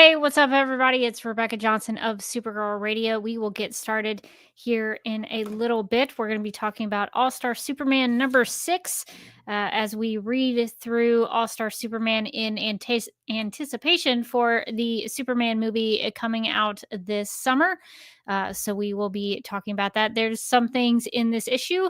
Hey, what's up, everybody? It's Rebecca Johnson of Supergirl Radio. We will get started here in a little bit. We're going to be talking about All-Star Superman number 6 as we read through All-Star Superman in anticipation for the Superman movie coming out this summer. So we will be talking about that. There's some things in this issue,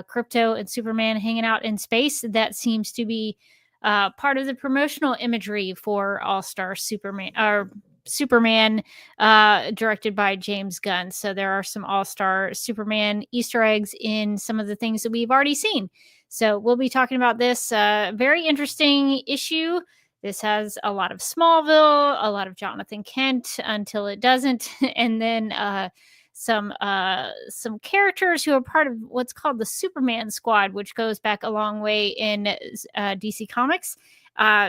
Crypto and Superman hanging out in space. That seems to be part of the promotional imagery for All-Star Superman or Superman directed by James Gunn. So there are some All-Star Superman Easter eggs in some of the things that we've already seen. So we'll be talking about this very interesting issue. This has a lot of Smallville, a lot of Jonathan Kent until it doesn't, and then some characters who are part of what's called the Superman Squad, which goes back a long way in DC Comics.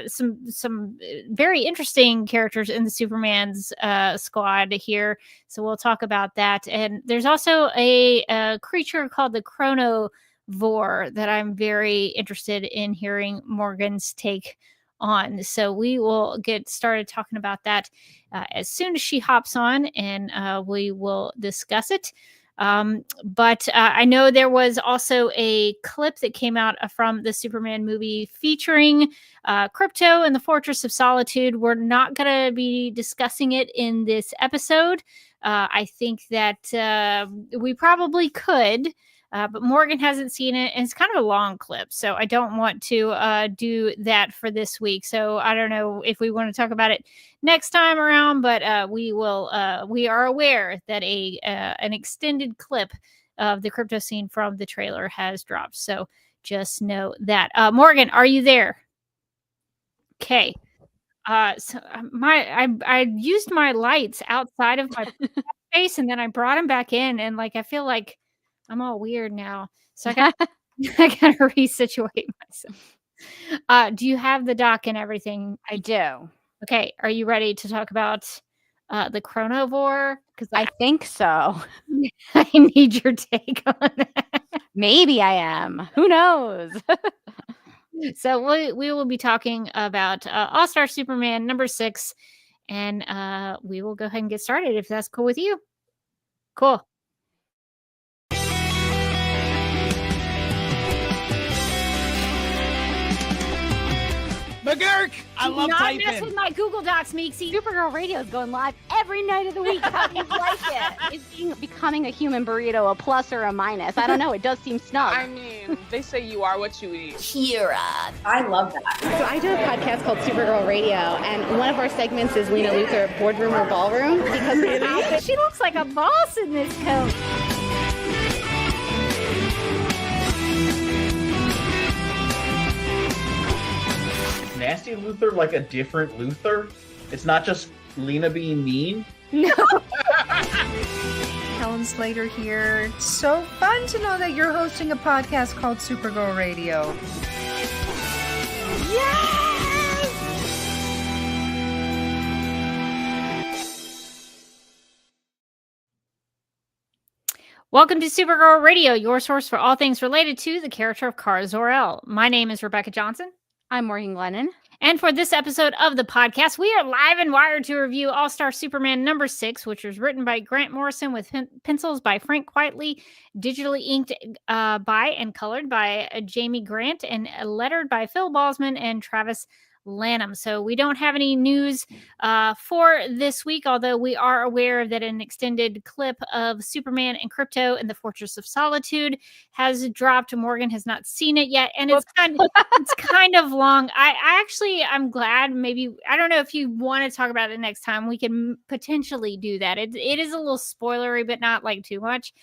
Some very interesting characters in the Superman's squad here, so we'll talk about that. And there's also a creature called the Chronovore that I'm very interested in hearing Morgan's take on. So we will get started talking about that as soon as she hops on, and we will discuss it. But I know there was also a clip that came out from the Superman movie featuring Crypto and the Fortress of Solitude. We're not going to be discussing it in this episode. I think that we probably could. But Morgan hasn't seen it, and it's kind of a long clip, so I don't want to do that for this week. So I don't know if we want to talk about it next time around, but we will. We are aware that an extended clip of the Crypto scene from the trailer has dropped, so just know that. Morgan, are you there? Okay. So I used my lights outside of my face, and then I brought them back in, and I feel like I'm all weird now. So I gotta resituate myself. Do you have the doc and everything? I do. Okay. Are you ready to talk about the Chronovore? Because I think so. I need your take on that. Maybe I am. Who knows? So we will be talking about All-Star Superman number 6, and we will go ahead and get started if that's cool with you. Cool. McGurk! I love typing. Not mess with my Google Docs, Meeksy. Supergirl Radio is going live every night of the week. How do you like it? Is becoming a human burrito a plus or a minus? I don't know. It does seem snug. I mean, they say you are what you eat. Kira. I love that. So I do a podcast called Supergirl Radio, and one of our segments is Lena Luthor, Boardroom or Ballroom. Because she looks like a boss in this coat. Nasty Luthor like a different Luthor? It's not just Lena being mean? No. Helen Slater here. It's so fun to know that you're hosting a podcast called Supergirl Radio. Yes! Welcome to Supergirl Radio, your source for all things related to the character of Kara Zor-El. My name is Rebecca Johnson. I'm Morgan Glennon. And for this episode of the podcast, we are live and wired to review All-Star Superman number 6, which was written by Grant Morrison with pencils by Frank Quitely, digitally inked by and colored by Jamie Grant, and lettered by Phil Balsman and Travis Lanham. So we don't have any news for this week, although we are aware that an extended clip of Superman and Crypto and the Fortress of Solitude has dropped. Morgan has not seen it yet, and it's kind of long. I'm glad. Maybe I don't know if you want to talk about it next time. We can potentially do that. It is a little spoilery, but not like too much.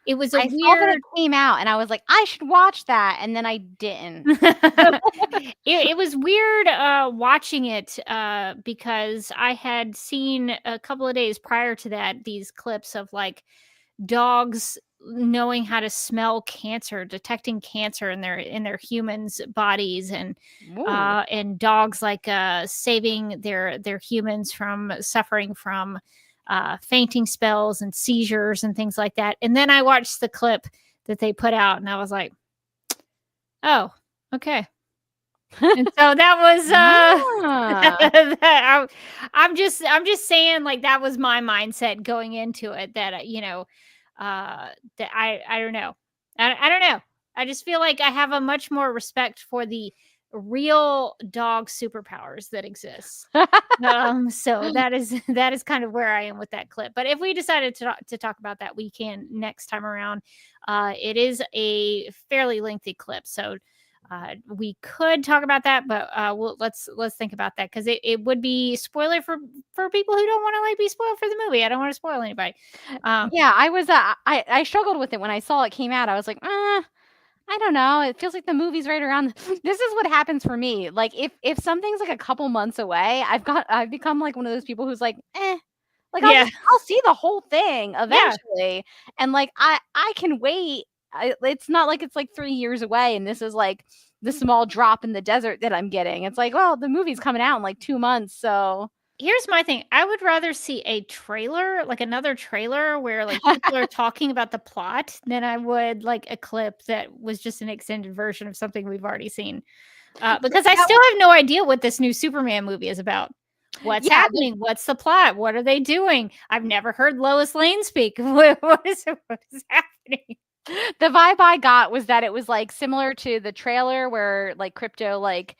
It was I saw that it came out, and I was like, I should watch that, and then I didn't. It was weird watching it because I had seen a couple of days prior to that these clips of dogs knowing how to smell cancer, detecting cancer in their humans' bodies, and dogs saving their humans from suffering from fainting spells and seizures and things like that. And then I watched the clip that they put out, and I was like, oh, okay. And so that was Ah. I'm just saying, like, that was my mindset going into it, that that I don't know. I don't know. I just feel like I have a much more respect for the real dog superpowers that exist. So that is kind of where I am with that clip. But if we decided to talk about that, we can next time around. It is a fairly lengthy clip, so we could talk about that, but let's think about that, because it would be spoiler for people who don't want to, like, be spoiled for the movie. I don't want to spoil anybody. Yeah, I struggled with it when I saw it came out. I was like, I don't know. It feels like the movie's right around. This is what happens for me. Like if something's like a couple months away, I've become like one of those people who's like, like Yeah. I'll see the whole thing Yeah. eventually, and like I can wait. It's not like it's like 3 years away, and this is like the small drop in the desert that I'm getting. It's like, well, the movie's coming out in like 2 months, so Here's my thing. I would rather see a trailer, like another trailer where, like, people are talking about the plot, than I would like a clip that was just an extended version of something we've already seen. Because I That still have no idea what this new Superman movie is about. What's yeah, happening? What's the plot? What are they doing? I've never heard Lois Lane speak. What is happening? the vibe I got was that it was like similar to the trailer where like Crypto like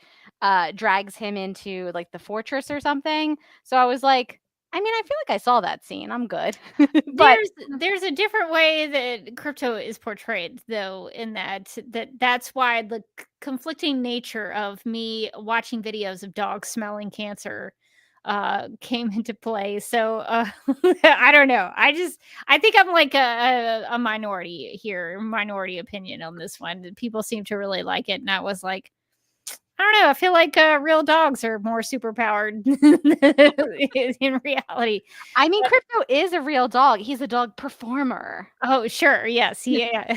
drags him into like the fortress or something. So I was like, I mean, I feel like I saw that scene. I'm good. But There's a different way that Crypto is portrayed, though, in that's why the conflicting nature of me watching videos of dogs smelling cancer came into play. So I don't know. I think I'm like a minority here, minority opinion on this one. People seem to really like it, and I was like, I don't know. I feel like real dogs are more superpowered in reality. I mean, Crypto is a real dog. He's a dog performer. Oh, sure. Yes. Yeah.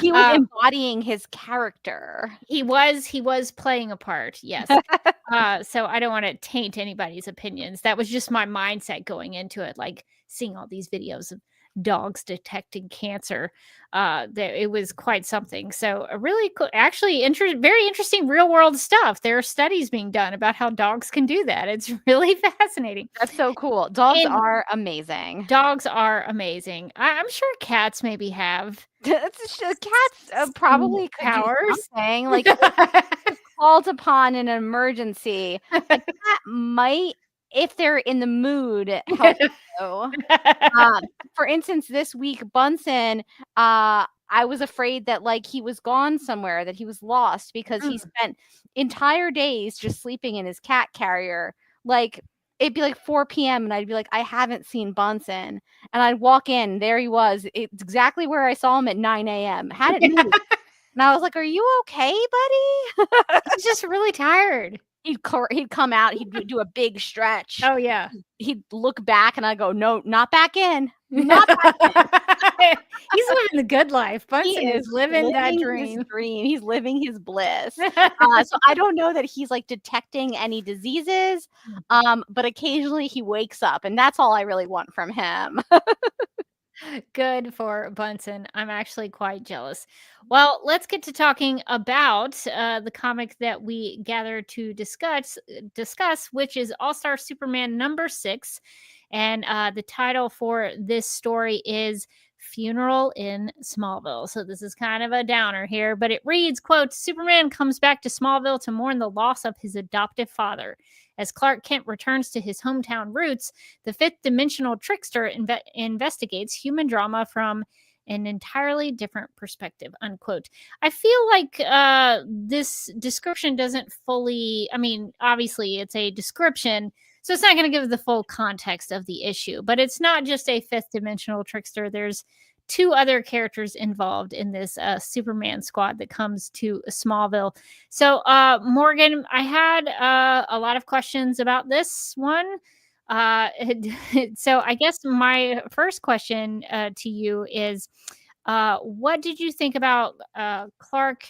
He was embodying his character. He was playing a part. Yes. So I don't want to taint anybody's opinions. That was just my mindset going into it, like seeing all these videos of dogs detecting cancer. That it was quite something. So a really cool, actually very interesting real world stuff. There are studies being done about how dogs can do that. It's really fascinating. That's so cool. Dogs And are amazing. dogs are amazing. I'm sure cats maybe have It's just, cats probably could do powers. something. Like if it's called upon in an emergency, a cat might, if they're in the mood, help you. For instance, this week, Bunsen, I was afraid that like he was gone somewhere, that he was lost because he spent entire days just sleeping in his cat carrier. Like it'd be like 4 p.m. and I'd be like, I haven't seen Bunsen. And I'd walk in, there he was. It's exactly where I saw him at 9 a.m. Hadn't moved. And I was like, are you okay, buddy? He's just really tired. He'd come out, he'd do a big stretch. Oh yeah. He'd look back and I'd go, no, not back in. Not back in. He's living the good life. Bunsen is living that his dream. He's living his bliss. So I don't know that he's like detecting any diseases, but occasionally he wakes up, and that's all I really want from him. Good for Bunsen. I'm actually quite jealous. Well, let's get to talking about the comic that we gathered to discuss, which is All Star Superman #6, and the title for this story is Funeral in Smallville. So this is kind of a downer here, but it reads, quote, Superman comes back to Smallville to mourn the loss of his adoptive father. As Clark Kent returns to his hometown roots, the fifth dimensional trickster investigates human drama from an entirely different perspective, unquote. I feel like this description doesn't fully, I mean, obviously it's a description, so it's not going to give the full context of the issue, but it's not just a fifth dimensional trickster. There's 2 other characters involved in this Superman squad that comes to Smallville. So, Morgan, I had a lot of questions about this one. So I guess my first question to you is, what did you think about Clark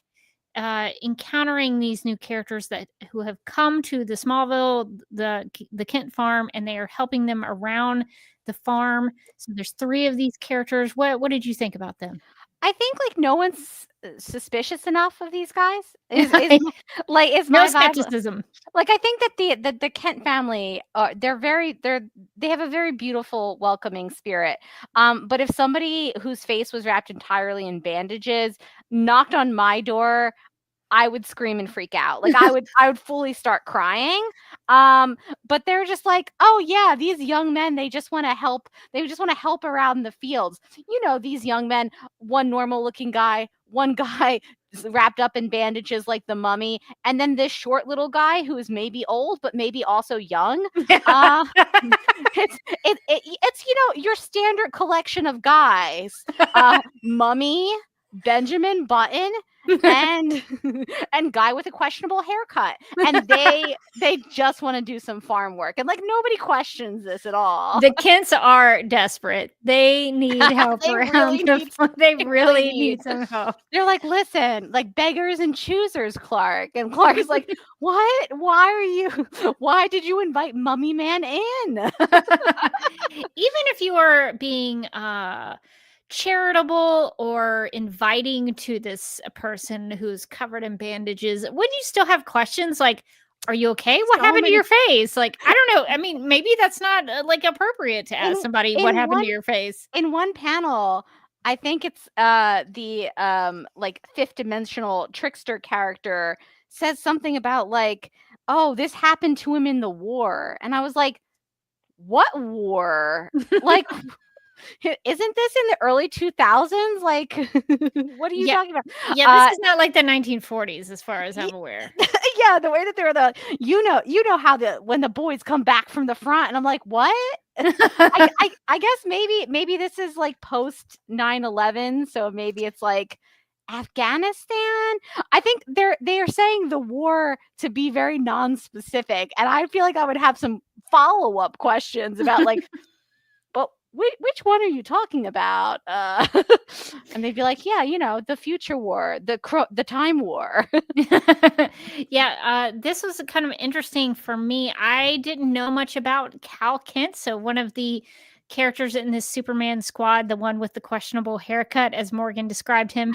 encountering these new characters who have come to the Smallville, the Kent farm, and they are helping them around the farm? So there's 3 of these characters. What did you think about them? I think like no one's suspicious enough of these guys. Is like is No my vibe. skepticism. Like I think that the Kent family they have a very beautiful, welcoming spirit. But if somebody whose face was wrapped entirely in bandages knocked on my door, I would scream and freak out. Like I would fully start crying. But they're just like, oh yeah, these young men, they just want to help. They just want to help around the fields. You know, these young men, one normal looking guy, one guy wrapped up in bandages like the mummy, and then this short little guy who is maybe old but maybe also young. It's your standard collection of guys. Mummy, Benjamin Button, and and guy with a questionable haircut, and they just want to do some farm work, and like nobody questions this at all. The Kents are desperate. They need help they really need some help. They're like, listen, like beggars and choosers, Clark. And Clark's like, what? Why did you invite Mummy Man in? Even if you are being charitable or inviting to this person who's covered in bandages, wouldn't you still have questions like, are you okay? What happened to your face? Like, I don't know. I mean, maybe that's not like appropriate to ask somebody what happened to your face. In one panel, I think it's the like fifth dimensional trickster character says something about like, oh, this happened to him in the war. And I was like, what war? Like, isn't this in the early 2000s? Like, what are you talking about? Yeah, this is not like the 1940s, as far as I'm aware. Yeah, the way that they're you know how when the boys come back from the front, and I'm like, what? I guess maybe this is like post 9/11, so maybe it's like Afghanistan. I think they are saying the war to be very non-specific, and I feel like I would have some follow-up questions about like, but which one are you talking about? And they'd be like, yeah, the future war, the time war. Yeah, this was kind of interesting for me. I didn't know much about Cal Kent, so one of the characters in this Superman squad, the one with the questionable haircut, as Morgan described him.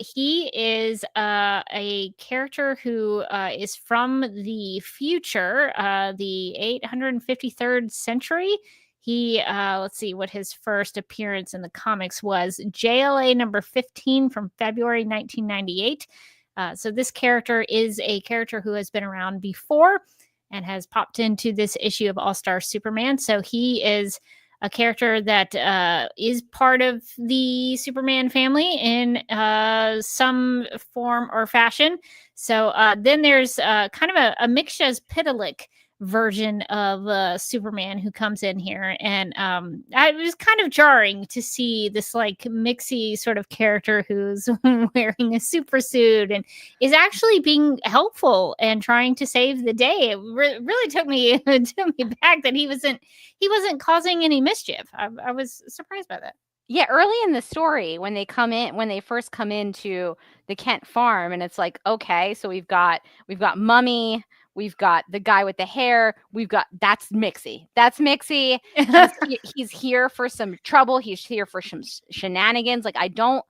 He is a character who is from the future, the 853rd century. He, let's see what his first appearance in the comics was. JLA number 15 from February 1998. So this character is a character who has been around before and has popped into this issue of All-Star Superman. So he is a character that is part of the Superman family in some form or fashion. So then there's kind of a Mixtia's Pitalik version of Superman who comes in here, and it was kind of jarring to see this like mixy sort of character who's wearing a super suit and is actually being helpful and trying to save the day. It really took me back that he wasn't causing any mischief. I was surprised by that. Yeah, early in the story, when they first come into the Kent farm, and it's like, okay, so we've got Mummy, we've got the guy with the hair, that's Mixie. He's here for some trouble. He's here for some shenanigans. Like, I don't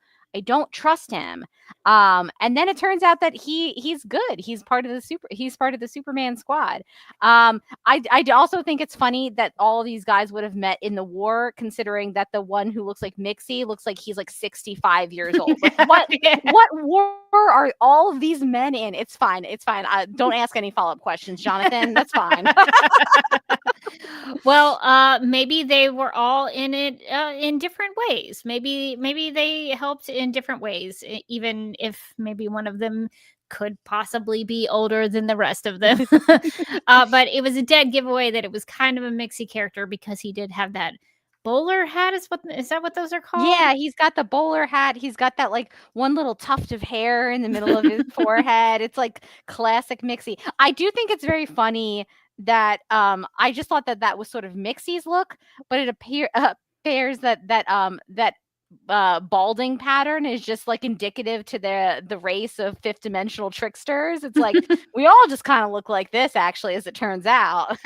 trust him. And then it turns out that he's good. He's part of the Superman squad. I also think it's funny that all these guys would have met in the war, considering that the one who looks like Mixie looks like he's like 65 years old. Like, what war are all of these men in? It's fine. Don't ask any follow-up questions, Jonathan. That's fine. Well, maybe they were all in it in different ways. Maybe they helped in different ways, even if maybe one of them could possibly be older than the rest of them. But it was a dead giveaway that it was kind of a mixy character because he did have that bowler hat. Is that what those are called? Yeah, he's got the bowler hat. He's got that like one little tuft of hair in the middle of his forehead. It's like classic Mixie. I do think it's very funny that I just thought that was sort of Mixie's look, but it appears that balding pattern is just like indicative to the race of fifth dimensional tricksters. It's like we all just kind of look like this, actually, as it turns out.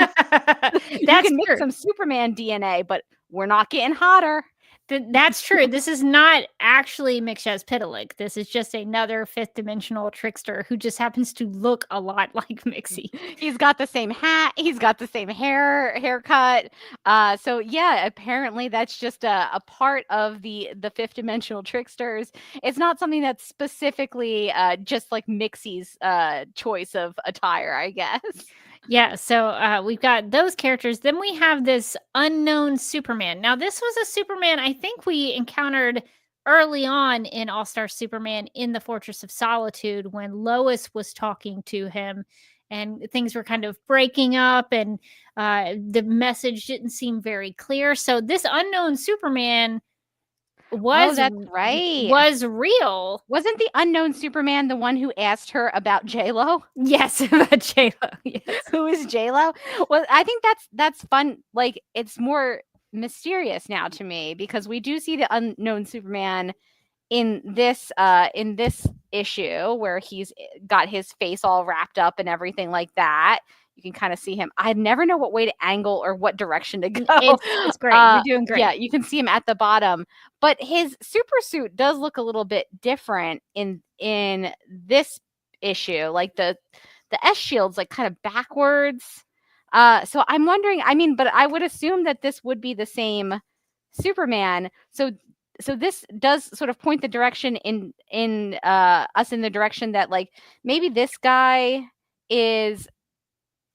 You can mix some Superman DNA, but we're not getting hotter. That's true. This is not actually Mixyzptlk. This is just another fifth dimensional trickster who just happens to look a lot like Mixie. He's got the same hat. He's got the same haircut. So yeah, apparently that's just a part of the fifth dimensional tricksters. It's not something that's specifically just like Mixie's choice of attire, I guess. Yeah, so we've got those characters. Then we have this unknown Superman. Now, this was a Superman I think we encountered early on in All-Star Superman in the Fortress of Solitude when Lois was talking to him and things were kind of breaking up and the message didn't seem very clear. So this unknown Superman that's right. was real. Wasn't the unknown Superman the one who asked her about J-Lo? Yes, about J-Lo. Yes. Who is J-Lo? Well, I think that's fun. Like, it's more mysterious now to me because we do see the unknown Superman in this issue where he's got his face all wrapped up and everything like that. You can kind of see him. I never know what way to angle or what direction to go. It's great. You're doing great. Yeah, you can see him at the bottom. But his super suit does look a little bit different in this issue. Like the S shield's like kind of backwards. So I'm wondering, but I would assume that this would be the same Superman. So this does sort of point the direction in us in the direction that like maybe this guy is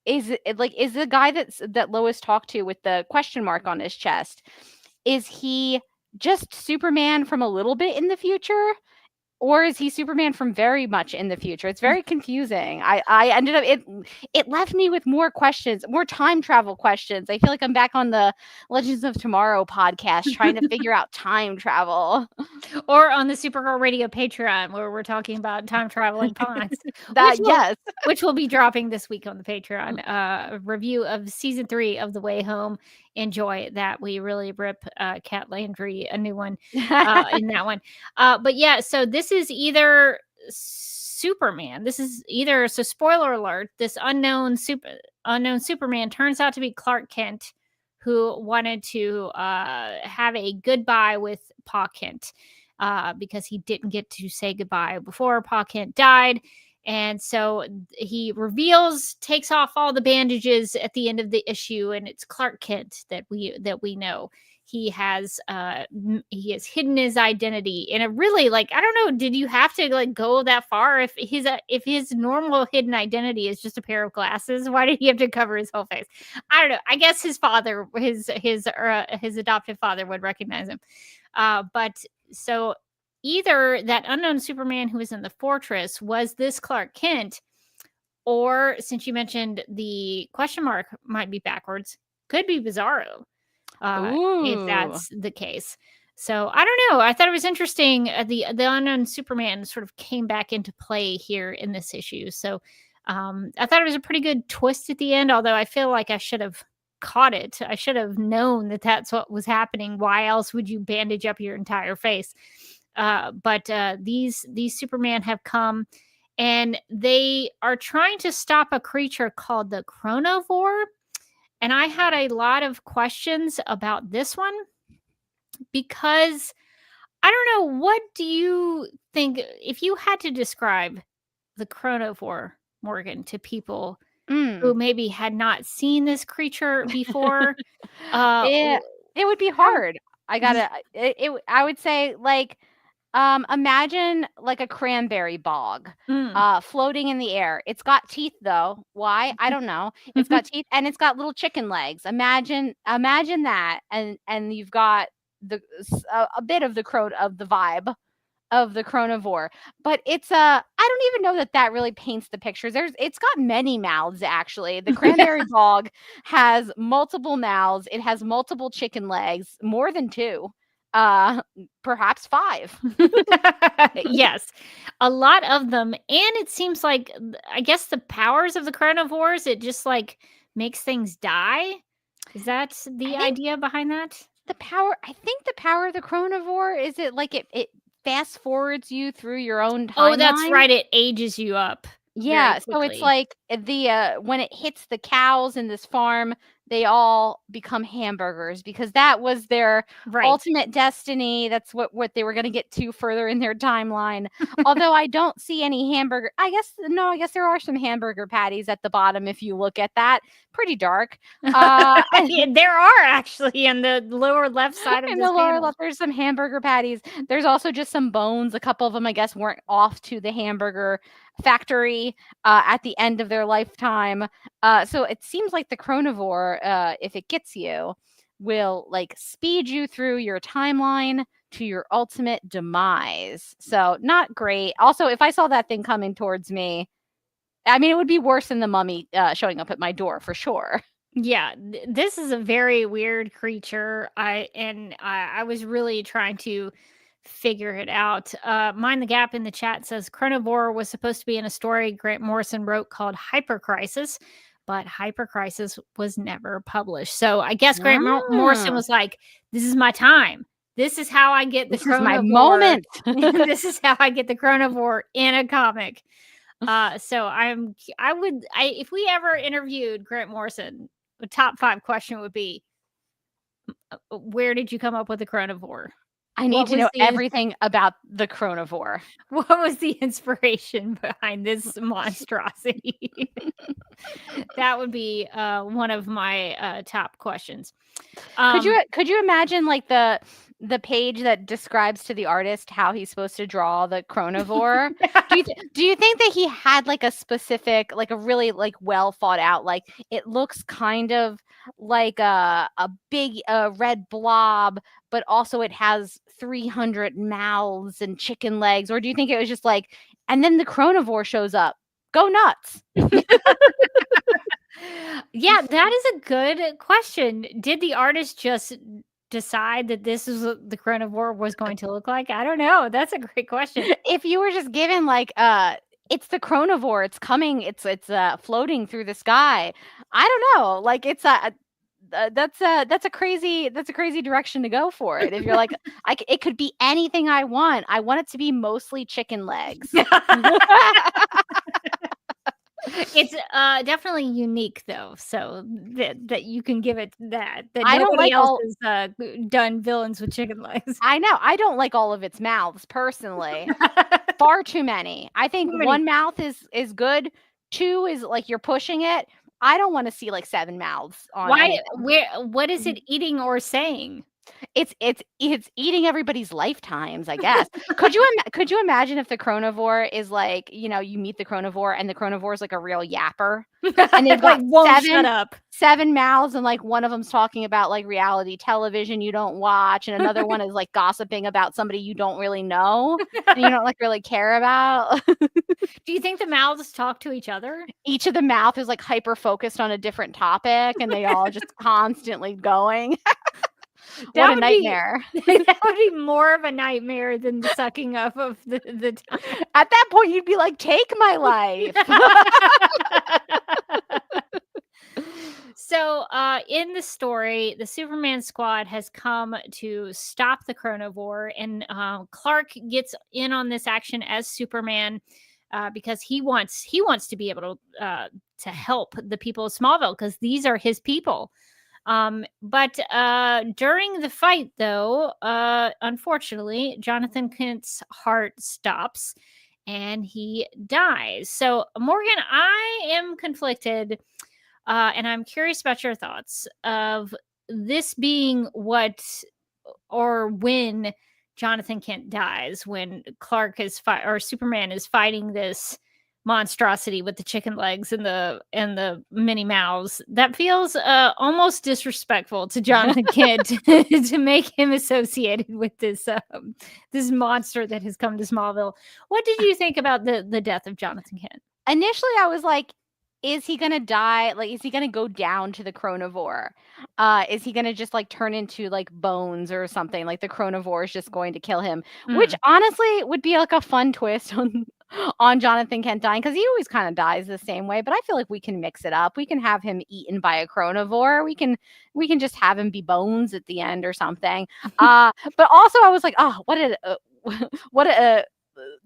the guy that Lois talked to with the question mark on his chest. Is he just Superman from a little bit in the future? Or is he Superman from very much in the future? It's very confusing. I ended up, it left me with more questions, more time travel questions. I feel like I'm back on the Legends of Tomorrow podcast trying to figure out time travel. Or on the Supergirl Radio Patreon where we're talking about time traveling pawns. Which will be dropping this week on the Patreon. A review of season 3 of The Way Home. Enjoy that. We really rip Cat Landry a new one in that one. But yeah, so this is either Superman. This is either, so spoiler alert, this unknown Superman turns out to be Clark Kent, who wanted to have a goodbye with Pa Kent because he didn't get to say goodbye before Pa Kent died. And so he takes off all the bandages at the end of the issue, and it's Clark Kent that we know. He has hidden his identity in a really, like, I don't know, did you have to like go that far? If his normal hidden identity is just a pair of glasses, why did he have to cover his whole face? I don't know. I guess his father, his adoptive father, would recognize him. But so either that unknown Superman who was in the fortress was this Clark Kent, or since you mentioned the question mark might be backwards, could be Bizarro, if that's the case. So I don't know. I thought it was interesting. The unknown Superman sort of came back into play here in this issue. So I thought it was a pretty good twist at the end, although I feel like I should have caught it. I should have known that that's what was happening. Why else would you bandage up your entire face? But these Superman have come, and they are trying to stop a creature called the Chronovore. And I had a lot of questions about this one because I don't know, what do you think if you had to describe the Chronovore, Morgan, to people who maybe had not seen this creature before? It would be hard. I would say, like, imagine like a cranberry bog floating in the air. It's got teeth though. Why? I don't know. It's got teeth and it's got little chicken legs. Imagine that, and you've got a bit of the vibe of the Chronovore. But it's I don't even know that really paints the picture. It's got many mouths actually. The cranberry bog has multiple mouths. It has multiple chicken legs, more than 2. Perhaps 5. Yes, a lot of them. And it seems like, I guess the powers of the Chronovores, it just like makes things die. Is that the idea behind that? I think the power of the Chronovore is it like it fast forwards you through your own timeline. Oh, that's right. It ages you up. Yeah, so it's like the when it hits the cows in this farm, they all become hamburgers because that was their ultimate destiny. That's what they were going to get to further in their timeline. Although I don't see any hamburger. I guess there are some hamburger patties at the bottom if you look at that. Pretty dark. There are actually in the lower left side of in this the lower panel. left, there's some hamburger patties. There's also just some bones. A couple of them, I guess, weren't off to the hamburger factory at the end of their lifetime. So it seems like the chronivore, if it gets you, will like speed you through your timeline to your ultimate demise. So not great. Also, if I saw that thing coming towards me, I mean, it would be worse than the mummy showing up at my door for sure. Yeah, this is a very weird creature. I was really trying to figure it out. Mind the Gap in the chat says Chronivore was supposed to be in a story Grant Morrison wrote called Hyper Crisis, but Hyper Crisis was never published. So I guess Grant Morrison was like, "This is my time. This is how I get the This is my moment. This is how I get the Chronivore in a comic." So if we ever interviewed Grant Morrison, the top 5 question would be, where did you come up with the Chronivore? I need to know everything about the Chronivore. What was the inspiration behind this monstrosity? That would be one of my top questions. Could you imagine like the page that describes to the artist how he's supposed to draw the Chronivore? Do you think that he had like a specific, like a really like well thought out, like it looks kind of like a big red blob, but also it has 300 mouths and chicken legs? Or do you think it was just like, and then the Chronivore shows up? Go nuts. Yeah, that is a good question. Did the artist just decide that this is what the Chronivore was going to look like? I don't know. That's a great question. If you were just given like it's the Chronivore, it's coming, it's floating through the sky. I don't know. Like it's that's a crazy direction to go for it. If you're like, it could be anything I want. I want it to be mostly chicken legs. It's definitely unique though, so that you can give it that I don't nobody like else has done villains with chicken legs. I know. I don't like all of its mouths personally. Far too many. I think one mouth is good. 2 is like you're pushing it. I don't want to see like 7 mouths on. Why? What is it eating or saying? It's eating everybody's lifetimes, I guess. Could you imagine if the Chronivore is like, you meet the Chronivore and the Chronivore is like a real yapper and they've got won't shut up. 7 mouths, and like one of them's talking about like reality television you don't watch, and another one is like gossiping about somebody you don't really know and you don't like really care about. Do you think the mouths talk to each other? Each of the mouth is like hyper focused on a different topic and they all just constantly going. What a nightmare. That would be more of a nightmare than the sucking up of the At that point, you'd be like, take my life. So in the story, the Superman squad has come to stop the Chronivore, and Clark gets in on this action as Superman because he wants to be able to help the people of Smallville because these are his people. But during the fight, though, unfortunately, Jonathan Kent's heart stops and he dies. So, Morgan, I am conflicted, and I'm curious about your thoughts of this being what or when Jonathan Kent dies, when Clark is or Superman is fighting this monstrosity with the chicken legs and the mini mouths. That feels almost disrespectful to Jonathan Kent to make him associated with this monster that has come to Smallville. What did you think about the death of Jonathan Kent? Initially, I was like, is he gonna die? Like, is he gonna go down to the Chronivore? Is he gonna just like turn into like bones or something? Like the Chronivore is just going to kill him, which honestly would be like a fun twist on Jonathan Kent dying, because he always kind of dies the same way. But I feel like we can mix it up. We can have him eaten by a Chronivore. We can just have him be bones at the end or something. But also I was like, oh, what a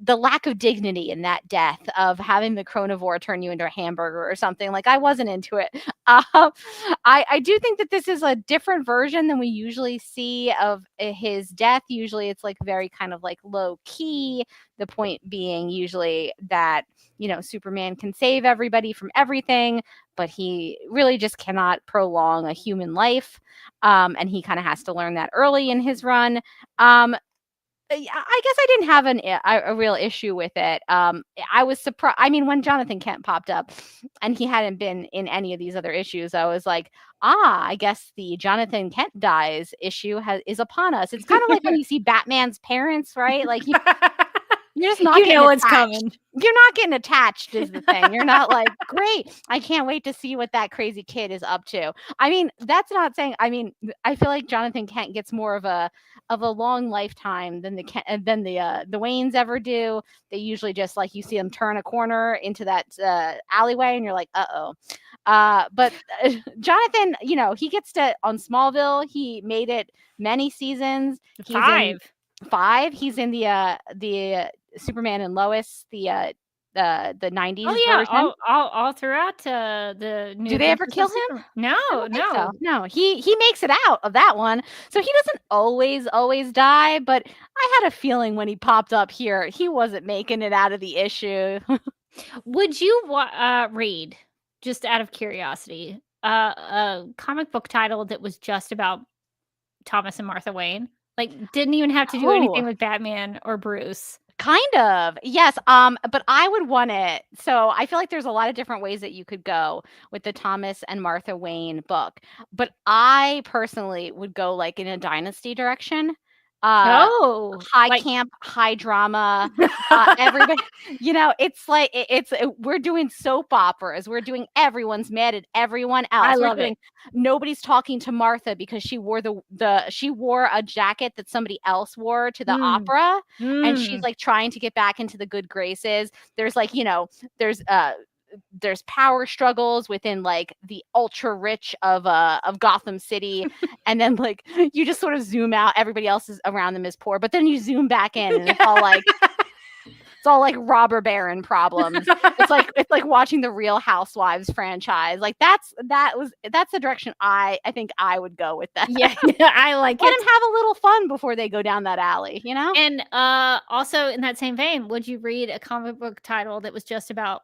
the lack of dignity in that death of having the chronivore turn you into a hamburger or something. Like, I wasn't into it. I do think that this is a different version than we usually see of his death. Usually it's like very kind of like low key. The point being usually that, Superman can save everybody from everything, but he really just cannot prolong a human life. And he kind of has to learn that early in his run. I guess I didn't have a real issue with it. I was surprised. I mean, when Jonathan Kent popped up and he hadn't been in any of these other issues, I was like, I guess the Jonathan Kent dies issue is upon us. It's kind of like when you see Batman's parents, right? Like, you're just not getting what's attached. coming. You're not getting attached is the thing. You're not like, great, I can't wait to see what that crazy kid is up to. I mean, that's not saying, I feel like Jonathan Kent gets more of a long lifetime than the Waynes ever do. They usually just, like, you see them turn a corner into that alleyway and you're like, uh-oh. But Jonathan, he gets to, on Smallville, he made it many seasons. He's 5. He's in the Superman and Lois, the 90s version. all throughout the new. Do they ever kill him? No. So. No, he makes it out of that one, so he doesn't always die. But I had a feeling when he popped up here, he wasn't making it out of the issue. Would you read, just out of curiosity, a comic book title that was just about Thomas and Martha Wayne? Like, didn't even have to do anything with Batman or Bruce. Kind of, yes. But I would want it. So I feel like there's a lot of different ways that you could go with the Thomas and Martha Wayne book. But I personally would go like in a dynasty direction. High camp, high drama. Everybody, it's like we're doing soap operas. We're doing everyone's mad at everyone else. I love it. Nobody's talking to Martha because she wore she wore a jacket that somebody else wore to the opera, and she's like trying to get back into the good graces. There's like there's power struggles within like the ultra rich of Gotham City, and then like you just sort of zoom out. Everybody else is around them is poor, but then you zoom back in, and it's all like robber baron problems. It's like watching the Real Housewives franchise. Like that's the direction I think I would go with that. Yeah, I like Let them have a little fun before they go down that alley, And also in that same vein, would you read a comic book title that was just about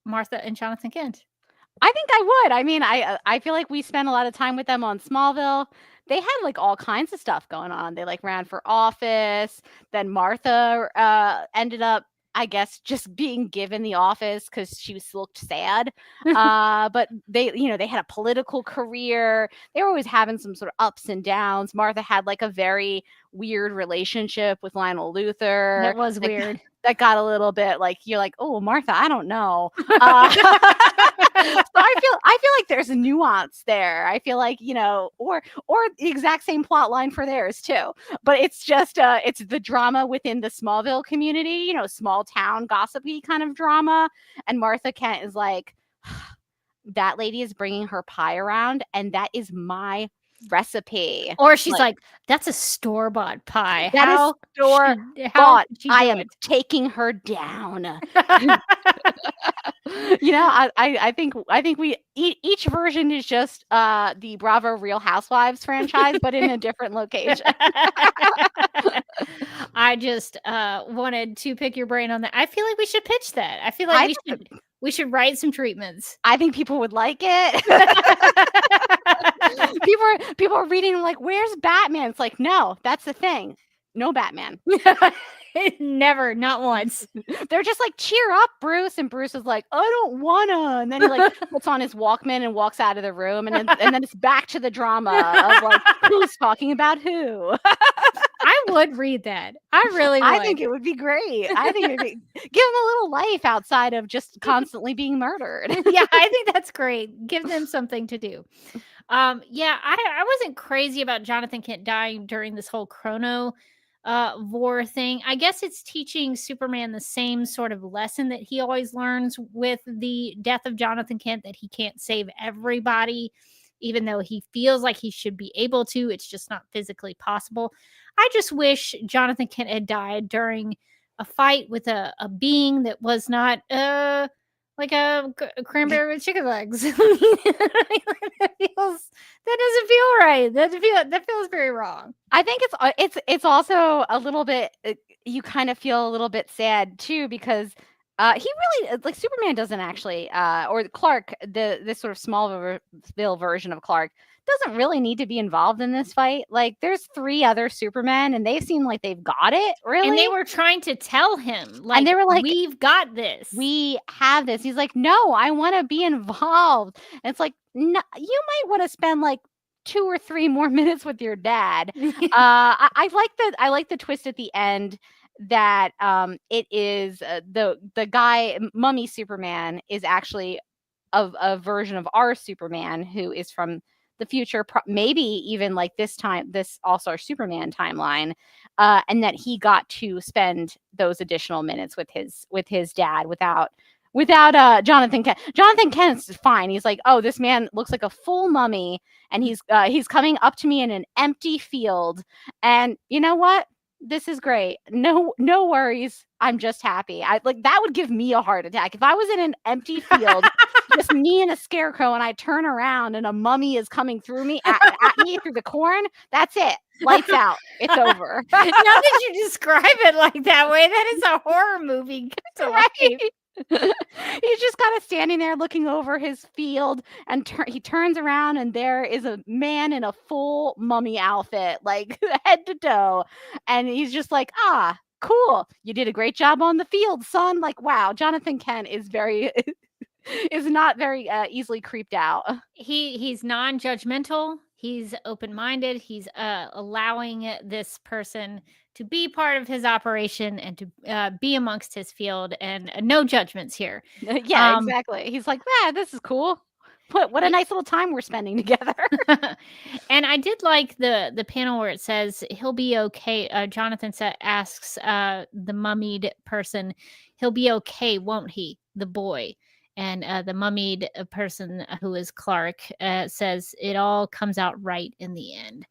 Martha and Jonathan Kent? I think I would. I mean, I feel like we spent a lot of time with them on Smallville. They had like all kinds of stuff going on. They like ran for office. Then Martha ended up, I guess, just being given the office because she looked sad. But they had a political career. They were always having some sort of ups and downs. Martha had like a very weird relationship with Lionel Luthor. That was weird. That got a little bit like, you're like, oh, Martha, I don't know. So I feel like there's a nuance there. I feel like, or the exact same plot line for theirs too. But it's just it's the drama within the Smallville community, small town gossipy kind of drama. And Martha Kent is like, that lady is bringing her pie around, and that is my recipe. Or she's like, that's a store-bought pie. That is store-bought. I am taking her down. I think we each version is just the Bravo Real Housewives franchise, but in a different location. I just wanted to pick your brain on that. I feel like we should pitch that. I feel like we should write some treatments. I think people would like it. people are reading like, where's Batman? It's like, no, that's the thing. No Batman. Never, not once. They're just like, cheer up, Bruce. And Bruce is like, I don't wanna. And then he like puts on his Walkman and walks out of the room. And then it's back to the drama of like, who's talking about who. I would read that. I really would. I think it would be great. I think give them a little life outside of just constantly being murdered. Yeah, I think that's great. Give them something to do. I wasn't crazy about Jonathan Kent dying during this whole Vor thing. I guess it's teaching Superman the same sort of lesson that he always learns with the death of Jonathan Kent, that he can't save everybody, even though he feels like he should be able to. It's just not physically possible. I just wish Jonathan Kent had died during fight with a being that was not like a cranberry with chicken legs. that doesn't feel right. That feels very wrong. I think it's also a little bit, you kind of feel a little bit sad too, because he really, like, Superman doesn't actually, or Clark, this sort of Smallville version of Clark, doesn't really need to be involved in this fight. Like, there's 3 other Supermen, and they seem like they've got it, really. And they were trying to tell him, like, and they were like, we've got this. We have this. He's like, no, I want to be involved. And it's like, no, you might want to spend like 2 or 3 more minutes with your dad. I like the twist at the end that it is the guy, Mummy Superman, is actually a version of our Superman who is from the future, maybe even like this All-Star Superman timeline, and that he got to spend those additional minutes with his dad without Jonathan Kent. Jonathan Kent's fine. He's like, oh, this man looks like a full mummy, and he's coming up to me in an empty field, and you know what? This is great. No worries. I'm just happy. That would give me a heart attack. If I was in an empty field, just me and a scarecrow, and I turn around and a mummy is coming through me at me through the corn, that's it. Lights out. It's over. Now that you describe it like that way, that is a horror movie. Right? He's just kind of standing there looking over his field, and he turns around, and there is a man in a full mummy outfit, like head to toe, and he's just like, cool, you did a great job on the field, son. Like, wow, Jonathan Kent is not very easily creeped out. He's non-judgmental. He's open-minded. He's allowing this person to be part of his operation and to be amongst his field, and no judgments here. Yeah, exactly. He's like, this is cool. What a nice little time we're spending together. And I did like the panel where it says he'll be okay. Jonathan asks the mummied person, he'll be okay, won't he? The boy. And the mummied person, who is Clark, says it all comes out right in the end.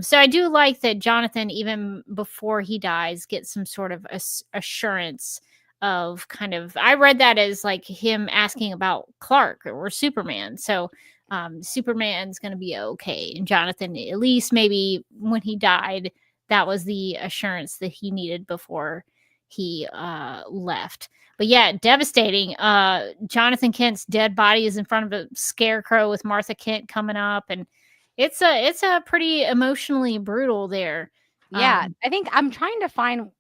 So I do like that Jonathan, even before he dies, gets some sort of assurance of kind of, I read that as like him asking about Clark or Superman. So Superman's going to be okay. And Jonathan, at least maybe when he died, that was the assurance that he needed before he left. But yeah, devastating. Jonathan Kent's dead body is in front of a scarecrow with Martha Kent coming up, and it's a pretty emotionally brutal there. Yeah, I think I'm trying to find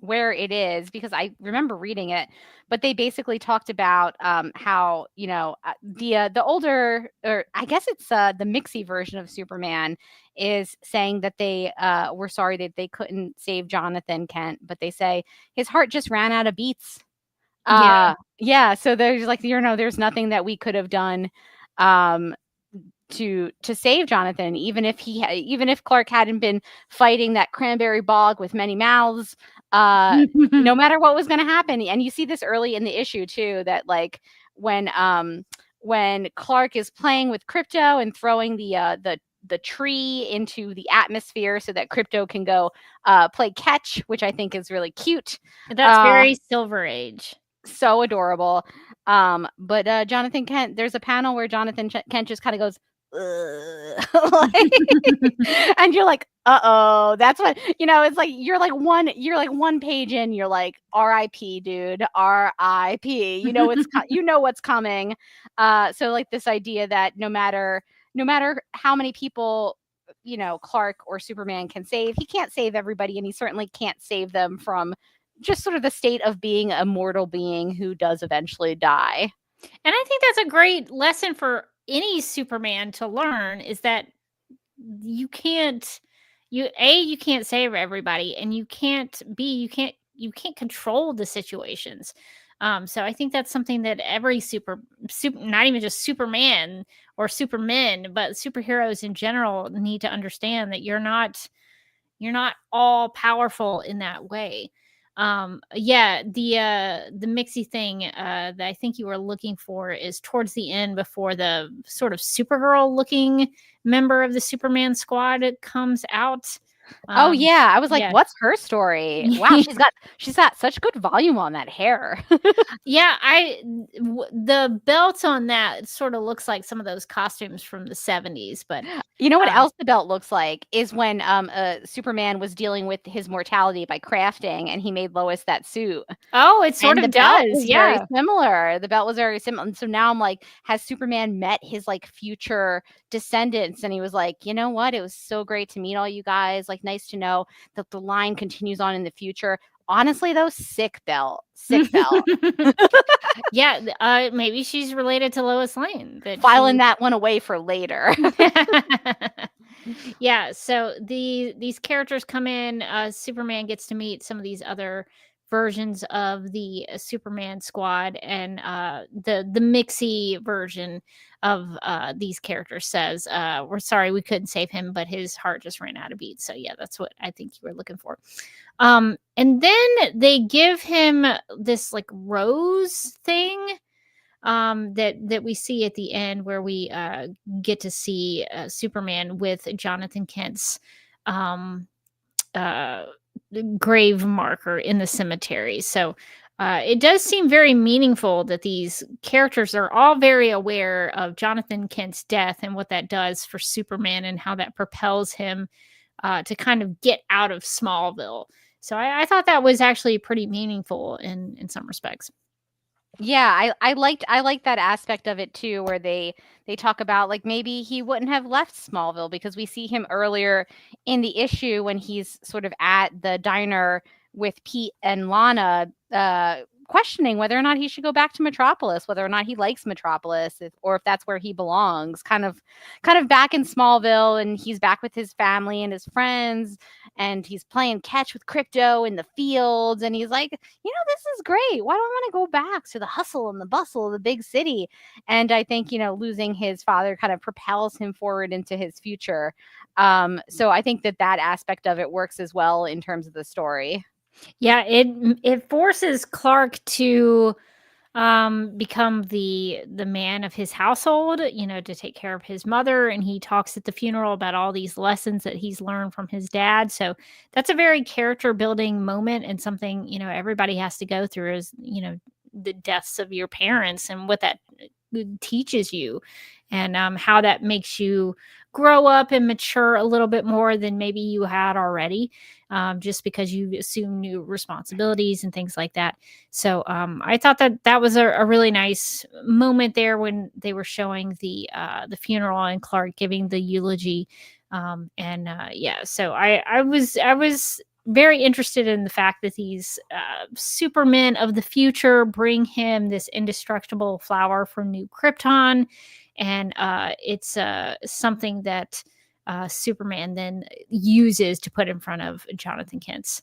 where it is, because I remember reading it, but they basically talked about how, the older, or I guess it's the Mixie version of Superman, is saying that they were sorry that they couldn't save Jonathan Kent, but they say his heart just ran out of beats. Yeah. So there's like, there's nothing that we could have done to save Jonathan, even if Clark hadn't been fighting that cranberry bog with many mouths, no matter what was going to happen. And you see this early in the issue too, that like when Clark is playing with Crypto and throwing the tree into the atmosphere so that Crypto can go play catch, which I think is really cute. That's very Silver Age. So adorable. But Jonathan Kent, there's a panel where Jonathan Kent just kind of goes, like, and you're like, uh-oh, that's what, it's like, you're like one page in, you're like, R.I.P. dude, R.I.P. What's coming. So like this idea that no matter how many people, Clark or Superman can save, he can't save everybody, and he certainly can't save them from just sort of the state of being a mortal being who does eventually die. And I think that's a great lesson for any Superman to learn, is that you can't save everybody, and you can't control the situations. So I think that's something that every not even just Superman or Supermen, but superheroes in general need to understand, that you're not all powerful in that way. The Mixie thing that I think you were looking for is towards the end, before the sort of Supergirl looking member of the Superman squad comes out. Oh yeah, I was like, yeah. what's her story? Wow, she's got such good volume on that hair. Yeah, the belt on that sort of looks like some of those costumes from the 70s, but You know what else the belt looks like is when Superman was dealing with his mortality by crafting, and he made Lois that suit. oh, it sort And of the belt does. was very Yeah. similar. The belt was very similar. And so now I'm like, has Superman met his like future descendants? And he was like, you know what? It was so great to meet all you guys. Like, nice to know that the line continues on in the future. Honestly, though, sick belt. Yeah, maybe she's related to Lois Lane. Filing that one away for later. Yeah, so these characters come in. Superman gets to meet some of these other versions of the Superman squad, and the mixie version of these characters says, "We're sorry we couldn't save him, but his heart just ran out of beats." So yeah, that's what I think you were looking for. And then they give him this like rose thing that we see at the end, where we get to see Superman with Jonathan Kent's um, uh, grave marker in the cemetery. So it does seem very meaningful that these characters are all very aware of Jonathan Kent's death and what that does for Superman and how that propels him to kind of get out of Smallville. So I thought that was actually pretty meaningful in some respects. Yeah, I liked that aspect of it too, where they talk about like maybe he wouldn't have left Smallville, because we see him earlier in the issue when he's sort of at the diner with Pete and Lana, questioning whether or not he should go back to Metropolis, whether or not he likes Metropolis, or if that's where he belongs. Kind of back in Smallville, and he's back with his family and his friends, and he's playing catch with Crypto in the fields, and he's like, this is great. Why do I want to go back to the hustle and the bustle of the big city? And I think, losing his father kind of propels him forward into his future. So I think that aspect of it works as well in terms of the story. Yeah, it forces Clark to become the man of his household, to take care of his mother, and he talks at the funeral about all these lessons that he's learned from his dad. So that's a very character building moment, and something everybody has to go through, is the deaths of your parents and what that teaches you, and how that makes you grow up and mature a little bit more than maybe you had already, just because you assume new responsibilities and things like that. So I thought that was a really nice moment there when they were showing the funeral and Clark giving the eulogy. So I was very interested in the fact that these Supermen of the future bring him this indestructible flower from New Krypton, and it's something that Superman then uses to put in front of Jonathan Kent's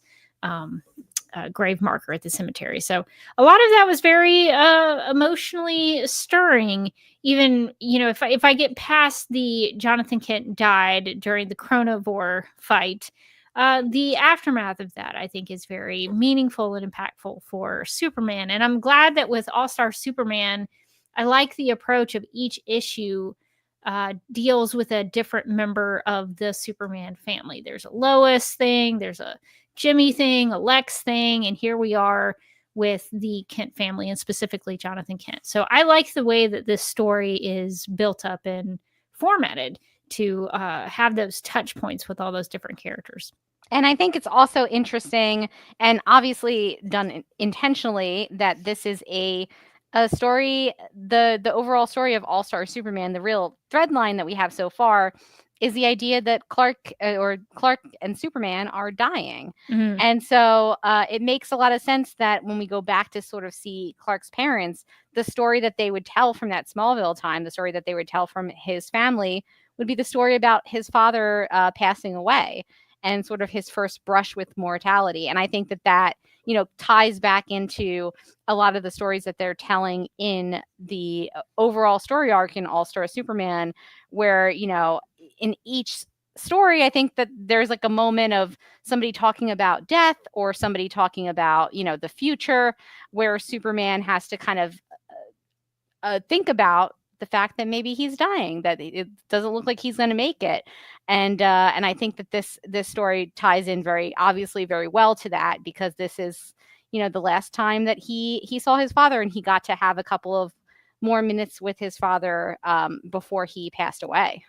grave marker at the cemetery. So a lot of that was very emotionally stirring. Even if I get past the Jonathan Kent died during the Chronovore fight, the aftermath of that, I think, is very meaningful and impactful for Superman. And I'm glad that with All-Star Superman, I like the approach of each issue deals with a different member of the Superman family. There's a Lois thing, there's a Jimmy thing, a Lex thing, and here we are with the Kent family, and specifically Jonathan Kent. So I like the way that this story is built up and formatted to have those touch points with all those different characters. And I think it's also interesting, and obviously done intentionally, that this is a story, the overall story of All-Star Superman, the real thread line that we have so far, is the idea that Clark and Superman are dying. Mhm. And so it makes a lot of sense that when we go back to sort of see Clark's parents, the story that they would tell from that Smallville time, the story that they would tell from his family, would be the story about his father passing away and sort of his first brush with mortality. And I think that ties back into a lot of the stories that they're telling in the overall story arc in All-Star Superman, where, in each story, I think that there's like a moment of somebody talking about death or somebody talking about, the future, where Superman has to kind of think about the fact that maybe he's dying, that it doesn't look like he's going to make it. And I think that this story ties in very well to that, because this is, the last time that he saw his father, and he got to have a couple of more minutes with his father before he passed away.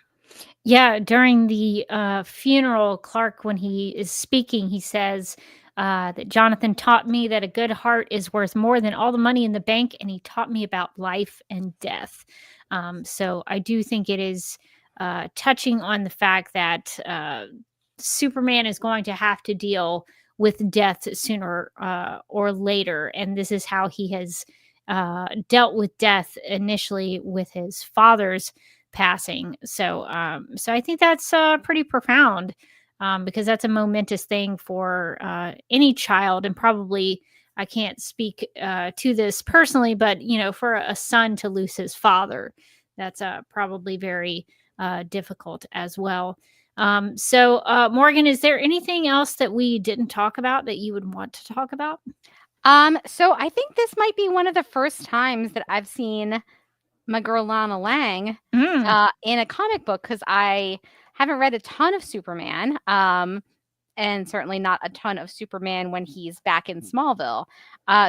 Yeah, during the funeral, Clark, when he is speaking, he says that Jonathan taught me that a good heart is worth more than all the money in the bank, and he taught me about life and death. So I do think it is touching on the fact that Superman is going to have to deal with death sooner or later, and this is how he has dealt with death initially with his father's passing. So I think that's pretty profound, because that's a momentous thing for any child, and probably, I can't speak to this personally, but for a son to lose his father, that's probably very difficult as well. So Morgan, is there anything else that we didn't talk about that you would want to talk about? So I think this might be one of the first times that I've seen my girl Lana Lang in a comic book, because I haven't read a ton of Superman, and certainly not a ton of Superman when he's back in Smallville.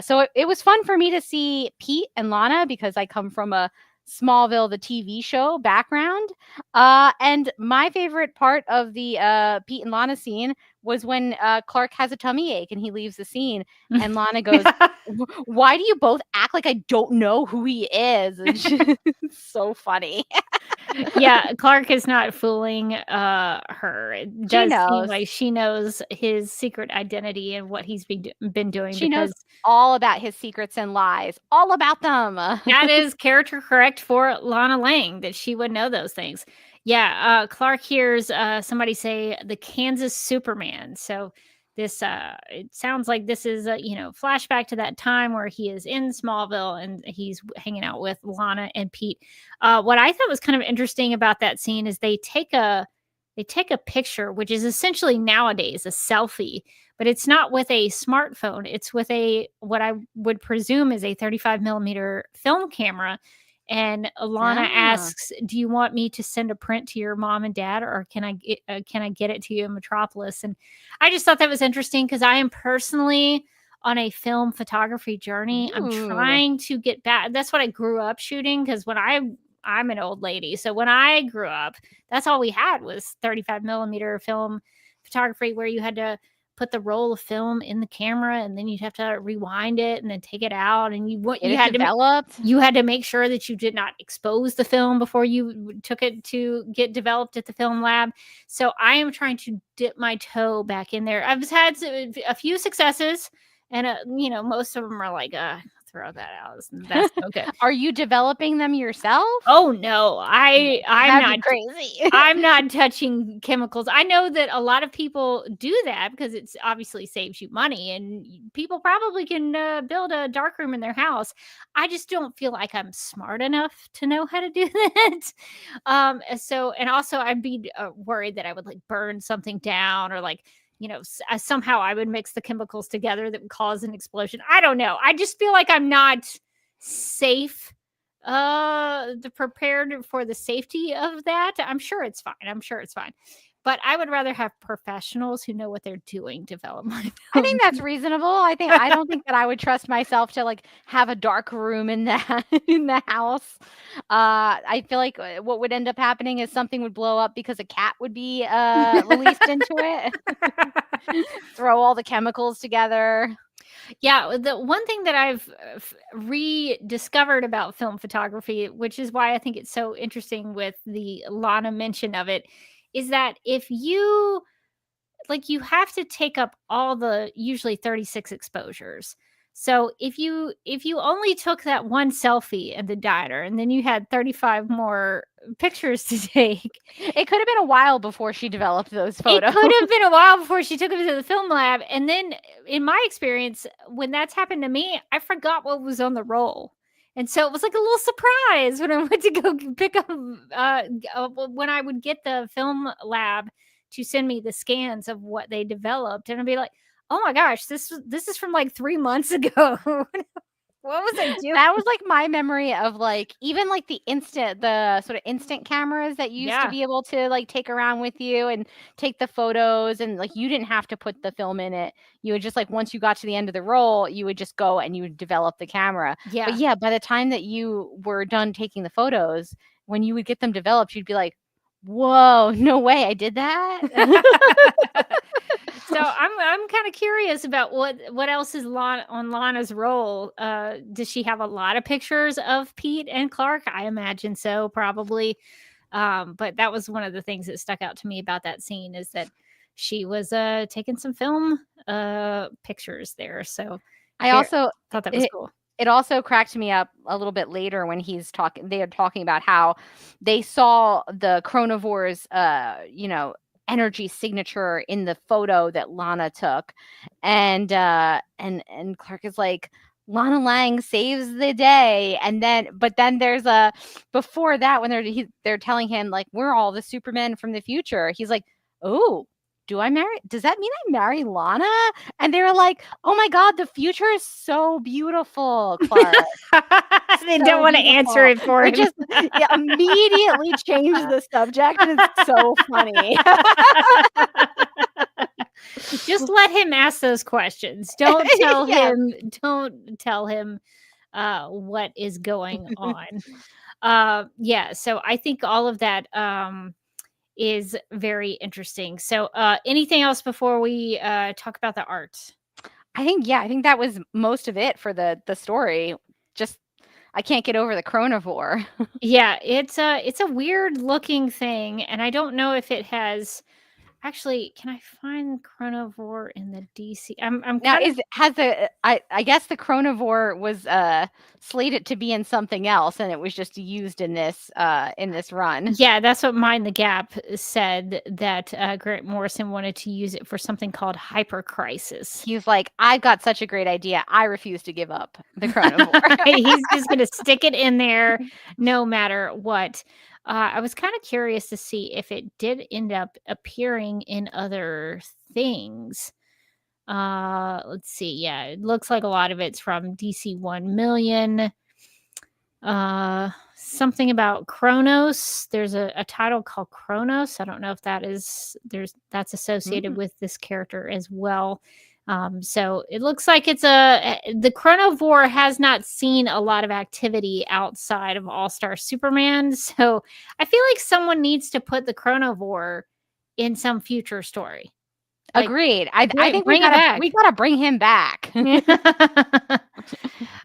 So it was fun for me to see Pete and Lana, because I come from a Smallville, the TV show background. And my favorite part of the Pete and Lana scene was when Clark has a tummy ache and he leaves the scene, and Lana goes, "Why do you both act like I don't know who he is?" And it's so funny. Yeah, Clark is not fooling her. It does seem like she knows his secret identity and what he's been doing. She knows all about his secrets and lies, all about them. That is character correct for Lana Lang, that she would know those things. Yeah, Clark hears somebody say the Kansas Superman. So this it sounds like this is a flashback to that time where he is in Smallville and he's hanging out with Lana and Pete. What I thought was kind of interesting about that scene is they take a picture, which is essentially nowadays a selfie, but it's not with a smartphone. It's with what I would presume is a 35 millimeter film camera. And Lana asks, "Do you want me to send a print to your mom and dad, or can I get it to you in Metropolis?" And I just thought that was interesting, because I am personally on a film photography journey. I'm trying to get back. That's what I grew up shooting, because when I'm an old lady, so when I grew up, that's all we had was 35 millimeter film photography, where you had to put the roll of film in the camera, and then you'd have to rewind it and then take it out, and you had to make sure that you did not expose the film before you took it to get developed at the film lab. So I am trying to dip my toe back in there. I've had a few successes, and most of them are like, throw that out. That's okay. Are you developing them yourself? Oh no, I'm not crazy. I'm not touching chemicals. I know that a lot of people do that because it's obviously saves you money, and people probably can build a darkroom in their house. I just don't feel like I'm smart enough to know how to do that. So, and also I'd be worried that I would like burn something down, or like, somehow I would mix the chemicals together that would cause an explosion. I don't know. I just feel like I'm not safe, prepared for the safety of that. I'm sure it's fine. But I would rather have professionals who know what they're doing develop my film. I think that's reasonable. I don't think that I would trust myself to like have a dark room in the house. I feel like what would end up happening is something would blow up because a cat would be released into it. Throw all the chemicals together. Yeah, the one thing that I've rediscovered about film photography, which is why I think it's so interesting with the Lana mention of it, is that if you have to take up all the usually 36 exposures. So if you only took that one selfie at the diner, and then you had 35 more pictures to take, it could have been a while before she developed those photos. It could have been a while before she took them to the film lab. And then in my experience, when that's happened to me, I forgot what was on the roll. And so it was like a little surprise when I went to go pick up, when I would get the film lab to send me the scans of what they developed. And I'd be like, oh my gosh, this is from like 3 months ago. What was I doing? That was like my memory of like even like the sort of instant cameras that you used to Yeah. be able to like take around with you and take the photos, and like you didn't have to put the film in it. You would just like once you got to the end of the roll, you would just go and you would develop the camera. Yeah. But yeah, by the time that you were done taking the photos, when you would get them developed, you'd be like, whoa, no way, I did that. So I'm kind of curious about what else is on Lana's role. Does she have a lot of pictures of Pete and Clark? I imagine so, probably. But that was one of the things that stuck out to me about that scene, is that she was taking some film pictures there. So I also thought that was cool. It also cracked me up a little bit later when they are talking about how they saw the Chronovore's energy signature in the photo that Lana took, and Clark is like, Lana Lang saves the day, but then there's a before that when they're telling him like, we're all the Supermen from the future. He's like, oh, does that mean I marry Lana? And they were like, oh my God, the future is so beautiful, Clark. They don't want to answer it for him. Just immediately change the subject. And it's so funny. Just let him ask those questions. Don't tell him. Don't tell him what is going on. So I think all of that is very interesting. So anything else before we talk about the art? I think that was most of it for the story. Just I can't get over the Chronovore. Yeah, it's a weird looking thing, and I don't know if it has. Actually, can I find Chronovore in the DC? I guess the Chronovore was slated to be in something else, and it was just used in this run. Yeah, that's what Mind the Gap said, that Grant Morrison wanted to use it for something called Hyper Crisis. He's like, I've got such a great idea. I refuse to give up the Chronovore. He's just going to stick it in there no matter what. I was kind of curious to see if it did end up appearing in other things. Let's see. Yeah, it looks like a lot of it's from DC 1 million. Something about Kronos. There's a title called Kronos. I don't know if that's associated with this character as well. So it looks like the Chronovore has not seen a lot of activity outside of All-Star Superman. So I feel like someone needs to put the Chronovore in some future story. Like, agreed. I think we gotta bring him back.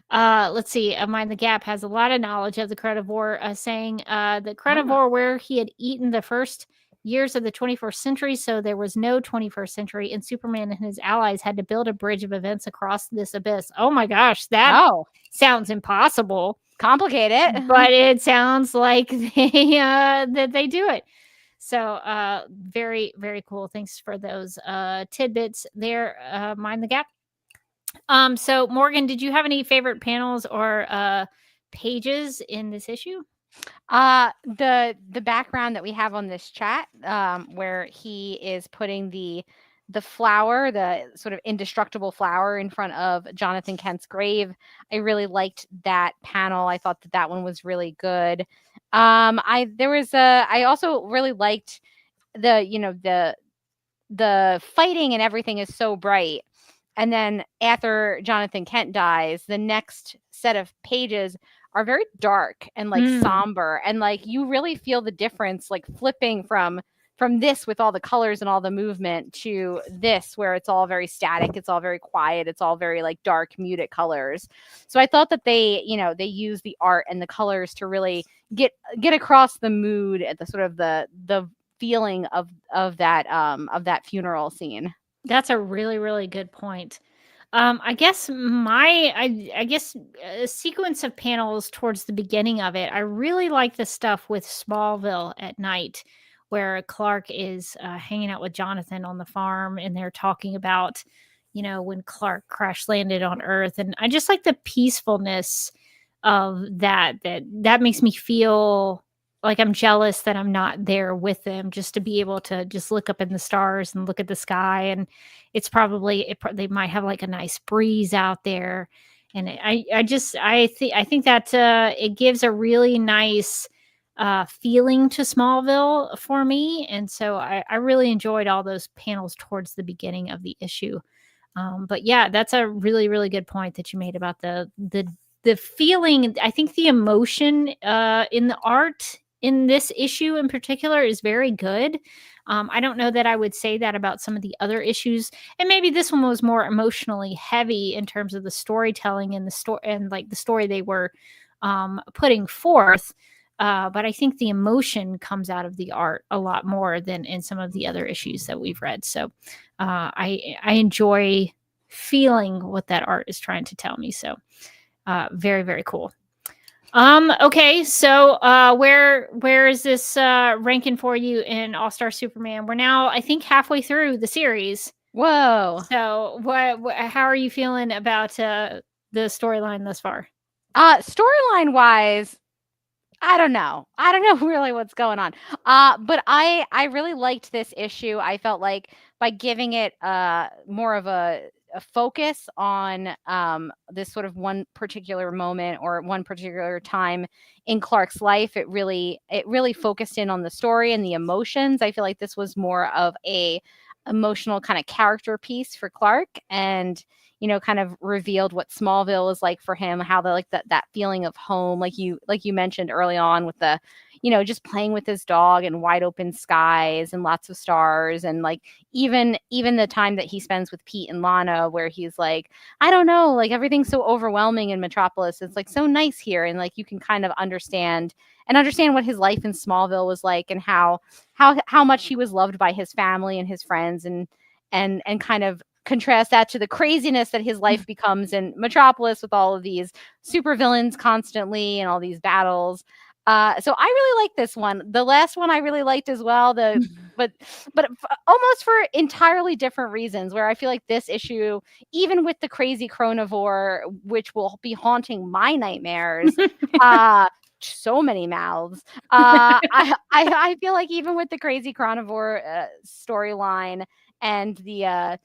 Let's see. Mind the Gap has a lot of knowledge of the Chronovore, saying the Chronovore where he had eaten the first years of the 21st century, so there was no 21st century, and Superman and his allies had to build a bridge of events across this abyss. Oh my gosh, that sounds impossible. Complicated. But it sounds like they do it. So very, very cool. Thanks for those tidbits there, Mind the Gap. So Morgan, did you have any favorite panels or pages in this issue? The background that we have on this chat, where he is putting the flower, the sort of indestructible flower in front of Jonathan Kent's grave. I really liked that panel. I thought that one was really good. I also really liked the fighting and everything is so bright. And then after Jonathan Kent dies, the next set of pages are very dark and like somber, and like you really feel the difference, like flipping from this with all the colors and all the movement to this where it's all very static, it's all very quiet, it's all very like dark, muted colors. So I thought that they use the art and the colors to really get across the mood at the sort of the feeling of that funeral scene. That's a really, really good point. I guess a sequence of panels towards the beginning of it, I really like the stuff with Smallville at night, where Clark is hanging out with Jonathan on the farm, and they're talking about, when Clark crash landed on Earth. And I just like the peacefulness of that makes me feel like I'm jealous that I'm not there with them, just to be able to just look up in the stars and look at the sky. And it's they might have like a nice breeze out there. And I think that it gives a really nice feeling to Smallville for me. And so I really enjoyed all those panels towards the beginning of the issue. But yeah, that's a really, really good point that you made about the feeling. I think the emotion in the art in this issue in particular is very good. I don't know that I would say that about some of the other issues, and maybe this one was more emotionally heavy in terms of the storytelling and the story and like the story they were putting forth. But I think the emotion comes out of the art a lot more than in some of the other issues that we've read. So I enjoy feeling what that art is trying to tell me. So very, very cool. Okay, so where is this ranking for you in All-Star Superman? We're now, I think, halfway through the series. Whoa. So how are you feeling about the storyline thus far? Storyline wise, I don't know really what's going on. But I really liked this issue. I felt like by giving it more of a focus on this sort of one particular moment or one particular time in Clark's life, it really focused in on the story and the emotions. I feel like this was more of a emotional kind of character piece for Clark, and kind of revealed what Smallville is like for him, how the that feeling of home, like you mentioned early on with the just playing with his dog and wide open skies and lots of stars, and like even the time that he spends with Pete and Lana, where he's like, I don't know, like everything's so overwhelming in Metropolis, it's like so nice here, and like you can kind of understand what his life in Smallville was like, and how much he was loved by his family and his friends, and kind of contrast that to the craziness that his life becomes in Metropolis with all of these supervillains constantly and all these battles. So I really like this one. The last one I really liked as well. But almost for entirely different reasons. Where I feel like this issue, even with the crazy chronivore, which will be haunting my nightmares, so many mouths. I feel like even with the crazy chronivore storyline and the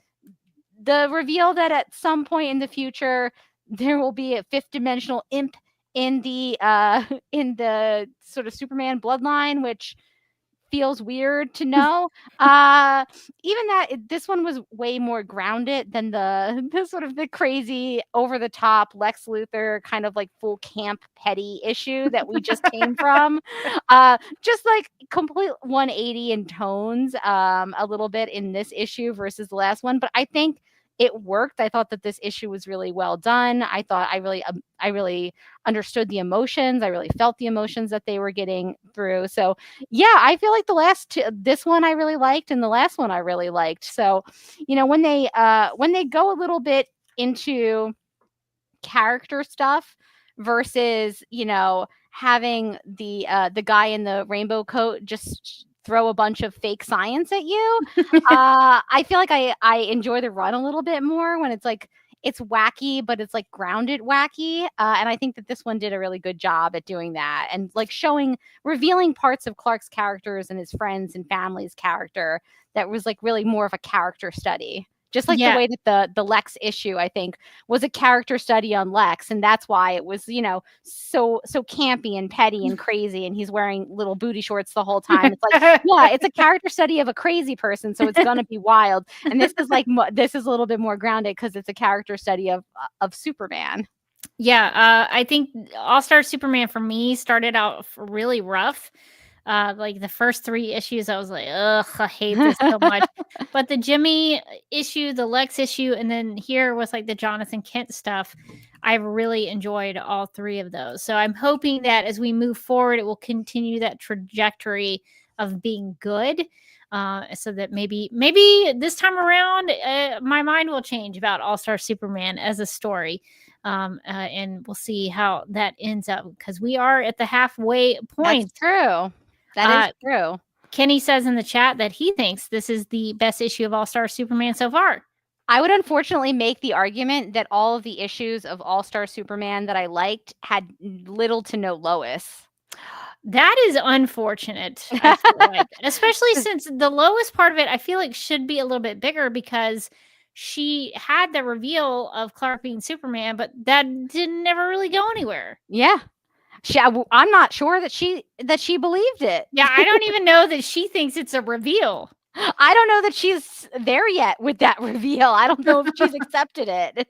reveal that at some point in the future there will be a fifth dimensional imp in the sort of Superman bloodline, which feels weird to know. Even that this one was way more grounded than the sort of the crazy over the top Lex Luthor kind of like full camp petty issue that we just came from. Just like complete 180 in tones, a little bit in this issue versus the last one, but I think it worked. I thought that this issue was really well done. I thought I really understood the emotions. I really felt the emotions that they were getting through. So yeah, I feel like this one I really liked, and the last one I really liked. So, when they go a little bit into character stuff versus, having the guy in the rainbow coat just throw a bunch of fake science at you. I feel like I enjoy the run a little bit more when it's like it's wacky, but it's like grounded wacky. And I think that this one did a really good job at doing that, and like revealing parts of Clark's characters and his friends and family's character that was like really more of a character study. Just like the way that the Lex issue, I think, was a character study on Lex, and that's why it was, so campy and petty and crazy, and he's wearing little booty shorts the whole time. It's like, yeah, it's a character study of a crazy person, so it's gonna be wild. And this is like this is a little bit more grounded because it's a character study of Superman. Yeah, I think All-Star Superman for me started out really rough. Like the first 3 issues, I was like, ugh, I hate this so much. But the Jimmy issue, the Lex issue, and then here was like the Jonathan Kent stuff, I've really enjoyed all 3 of those. So I'm hoping that as we move forward, it will continue that trajectory of being good. So that maybe this time around, my mind will change about All-Star Superman as a story. And we'll see how that ends up, because we are at the halfway point. That's true. That is true. Kenny says in the chat that he thinks this is the best issue of All-Star Superman so far. I would unfortunately make the argument that all of the issues of All-Star Superman that I liked had little to no Lois. That is unfortunate, I feel like. Especially since the lowest part of it, I feel like, should be a little bit bigger, because she had the reveal of Clark being Superman, but that didn't never really go anywhere. Yeah. I'm not sure that she believed it. Yeah, I don't even know that she thinks it's a reveal. I don't know that she's there yet with that reveal. I don't know if she's accepted it.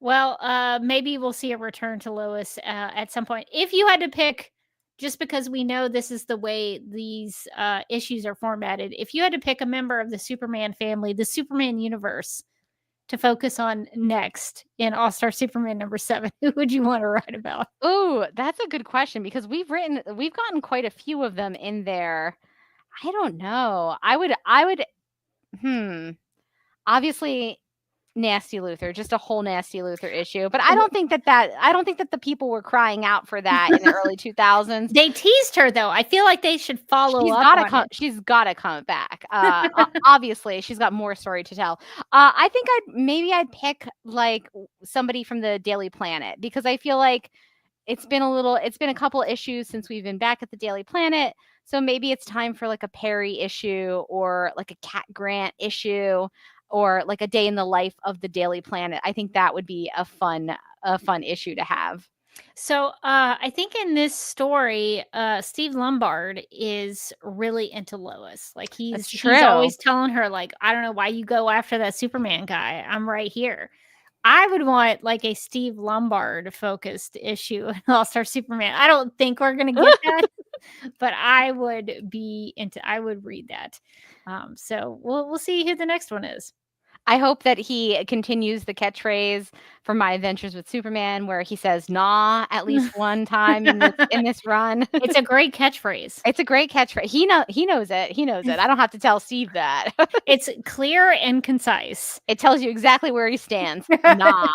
Well, maybe we'll see a return to Lois at some point. If you had to pick, just because we know this is the way these issues are formatted, if you had to pick a member of the Superman family, the Superman universe, to focus on next in All-Star Superman number 7, who would you want to write about? Oh, that's a good question, because we've gotten quite a few of them in there. I don't know. I would obviously Nasty Luthor, just a whole Nasty Luthor issue. But I don't think that the people were crying out for that in the early 2000s. They teased her, though. I feel like they should follow up on it. She's got to come back. Obviously, she's got more story to tell. I think I'd pick like somebody from the Daily Planet, because I feel like it's been a couple issues since we've been back at the Daily Planet. So maybe it's time for like a Perry issue, or like a Cat Grant issue, or like a day in the life of the Daily Planet. I think that would be a fun issue to have. So I think in this story, Steve Lombard is really into Lois. Like he's always telling her, like, I don't know why you go after that Superman guy. I'm right here. I would want like a Steve Lombard focused issue in All-Star Superman. I don't think we're gonna get that, but I would read that. So we'll see who the next one is. I hope that he continues the catchphrase from My Adventures with Superman, where he says "nah" at least one time in this run. It's a great catchphrase. It's a great catchphrase. He knows it. He knows it. I don't have to tell Steve that. It's clear and concise. It tells you exactly where he stands. Nah.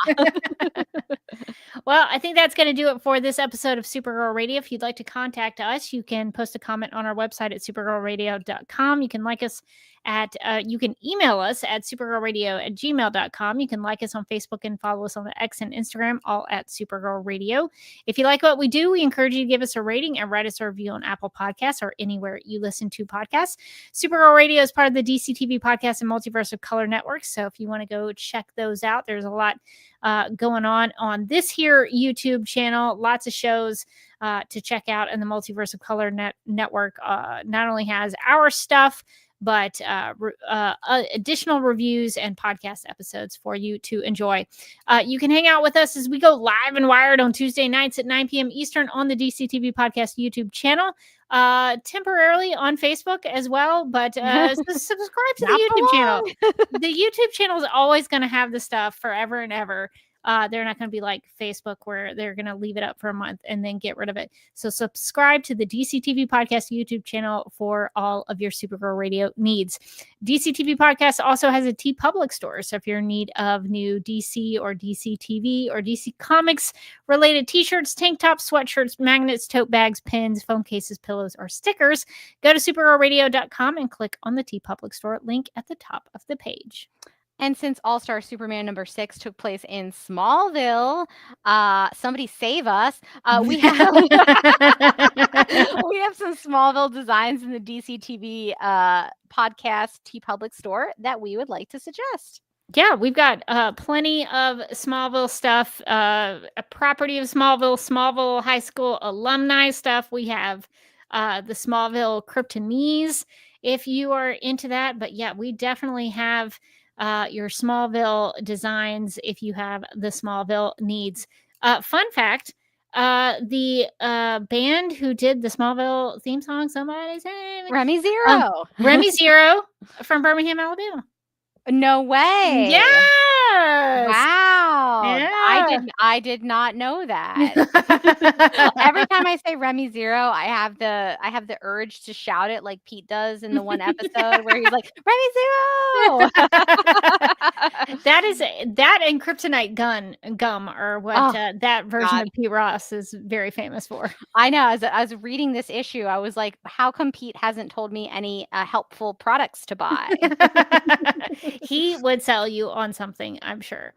Well, I think that's going to do it for this episode of Supergirl Radio. If you'd like to contact us, you can post a comment on our website at supergirlradio.com. You can like us you can email us at supergirlradio@gmail.com. You can like us on Facebook and follow us on the X and Instagram, all at Supergirl Radio. If you like what we do, we encourage you to give us a rating and write us a review on Apple Podcasts or anywhere you listen to podcasts. Supergirl Radio is part of the DCTV Podcast and Multiverse of Color Network. So if you want to go check those out, there's a lot going on this here YouTube channel. Lots of shows to check out, and the Multiverse of Color Network not only has our stuff, but additional reviews and podcast episodes for you to enjoy. You can hang out with us as we go live and wired on Tuesday nights at 9 p.m. Eastern on the DCTV Podcast YouTube channel, temporarily on Facebook as well, but subscribe to the YouTube channel. The YouTube channel is always going to have the stuff forever and ever. They're not going to be like Facebook, where they're going to leave it up for a month and then get rid of it. So subscribe to the DCTV Podcast YouTube channel for all of your Supergirl Radio needs. DCTV Podcast also has a TeePublic store. So if you're in need of new DC or DC TV or DC Comics related t-shirts, tank tops, sweatshirts, magnets, tote bags, pins, phone cases, pillows, or stickers, go to supergirlradio.com and click on the TeePublic store link at the top of the page. And since All-Star Superman number 6 took place in Smallville, somebody save us. We have we have some Smallville designs in the DC TV podcast TeePublic store that we would like to suggest. Yeah, we've got plenty of Smallville stuff, a property of Smallville High School alumni stuff. We have the Smallville Kryptonese, if you are into that. But yeah, we definitely have your Smallville designs if you have the Smallville needs. Fun fact, the band who did the Smallville theme song, somebody say Remy Zero. Remy Zero from Birmingham, Alabama. No way. Yes. Wow. Yeah. I did not know that. Every time I say Remy Zero, I have the urge to shout it like Pete does in the one episode where he's like, Remy Zero. That and Kryptonite gum are what that version of Pete Ross is very famous for. I know. As I was reading this issue, I was like, how come Pete hasn't told me any helpful products to buy? He would sell you on something, I'm sure.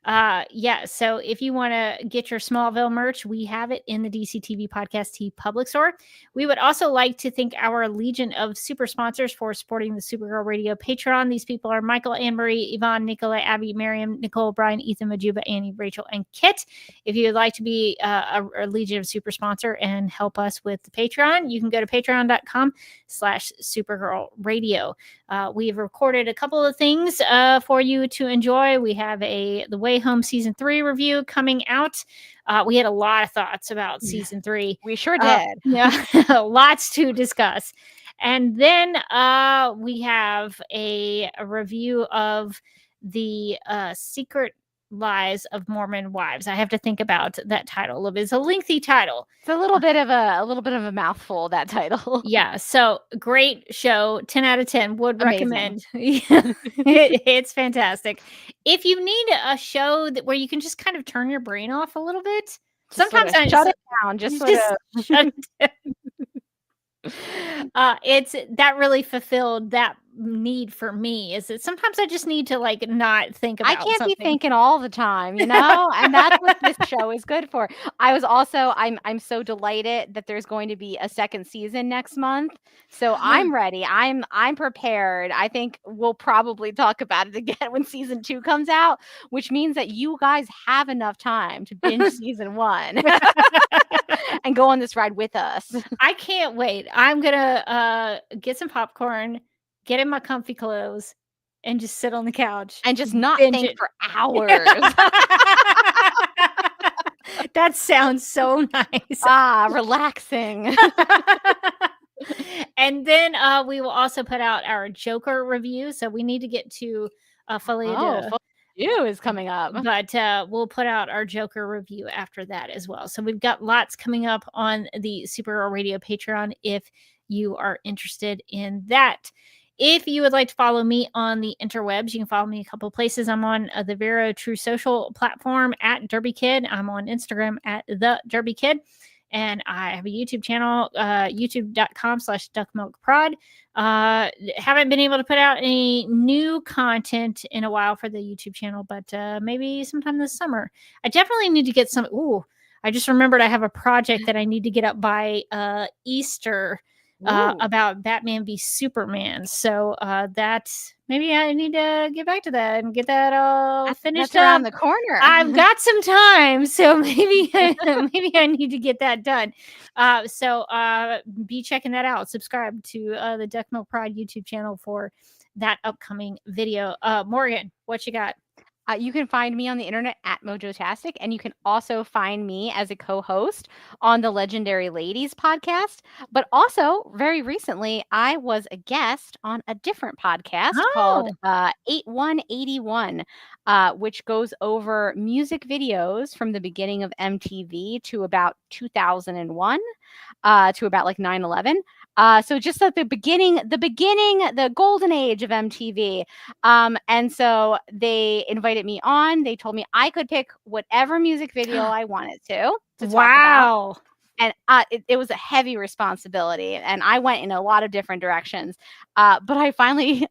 Yeah, so if you want to get your Smallville merch, we have it in the DCTV Podcast Tee public store. We would also like to thank our legion of super sponsors for supporting the Supergirl Radio Patreon. These people are Michael, Anne-Marie, Yvonne, Nicola, Abby, Miriam, Nicole, Brian, Ethan, Majuba, Annie, Rachel, and Kit. If you would like to be a legion of super sponsor and help us with the Patreon, you can go to patreon.com/Supergirl Radio. We've recorded a couple of things for you to enjoy. We have The Way Home Season 3 review coming out. We had a lot of thoughts about Season 3. We sure did. Yeah, lots to discuss. And then we have a review of the Secret Lies of Mormon Wives. I have to think about that title. It's a lengthy title. It's a little bit of a mouthful, that title. Yeah. So great show. 10 out of 10 would Amazing. recommend. It's fantastic. If you need a show where you can just kind of turn your brain off a little bit, sometimes I shut it down. Just sort of shut it down. It's that really fulfilled that need for me, is that sometimes I just need to like not think about I can't something. be thinking all the time, and that's what this show is good for. I was also I'm so delighted that there's going to be a second season next month. So I'm ready. I'm prepared. I think we'll probably talk about it again when season 2 comes out, which means that you guys have enough time to binge season 1 and go on this ride with us. I can't wait. I'm gonna get some popcorn, get in my comfy clothes, and just sit on the couch and just not binge think it for hours. That sounds so nice. Relaxing. And then we will also put out our Joker review. So we need to get to Folia You is coming up. But we'll put out our Joker review after that as well. So we've got lots coming up on the Supergirl Radio Patreon if you are interested in that. If you would like to follow me on the interwebs, you can follow me a couple of places. I'm on the Vero True Social platform at Derby Kid. I'm on Instagram at The Derby Kid. And I have a YouTube channel, youtube.com/duckmilkprod. Haven't been able to put out any new content in a while for the YouTube channel, but maybe sometime this summer. I definitely need to get some. I just remembered I have a project that I need to get up by Easter about Batman v Superman. So that's maybe I need to get back to that and get that all finished that's around the corner. I've got some time, so maybe I need to get that done. So be checking that out. Subscribe to the Duck Milk Pride YouTube channel for that upcoming video. Morgan, what you got? You can find me on the internet at Mojotastic, and you can also find me as a co-host on the Legendary Ladies podcast. But also, very recently, I was a guest on a different podcast called 8181, which goes over music videos from the beginning of MTV to about 2001, to about like 9/11. So just at the beginning, the golden age of MTV. And so they invited me on. They told me I could pick whatever music video I wanted to talk about. And it was a heavy responsibility, and I went in a lot of different directions. But I finally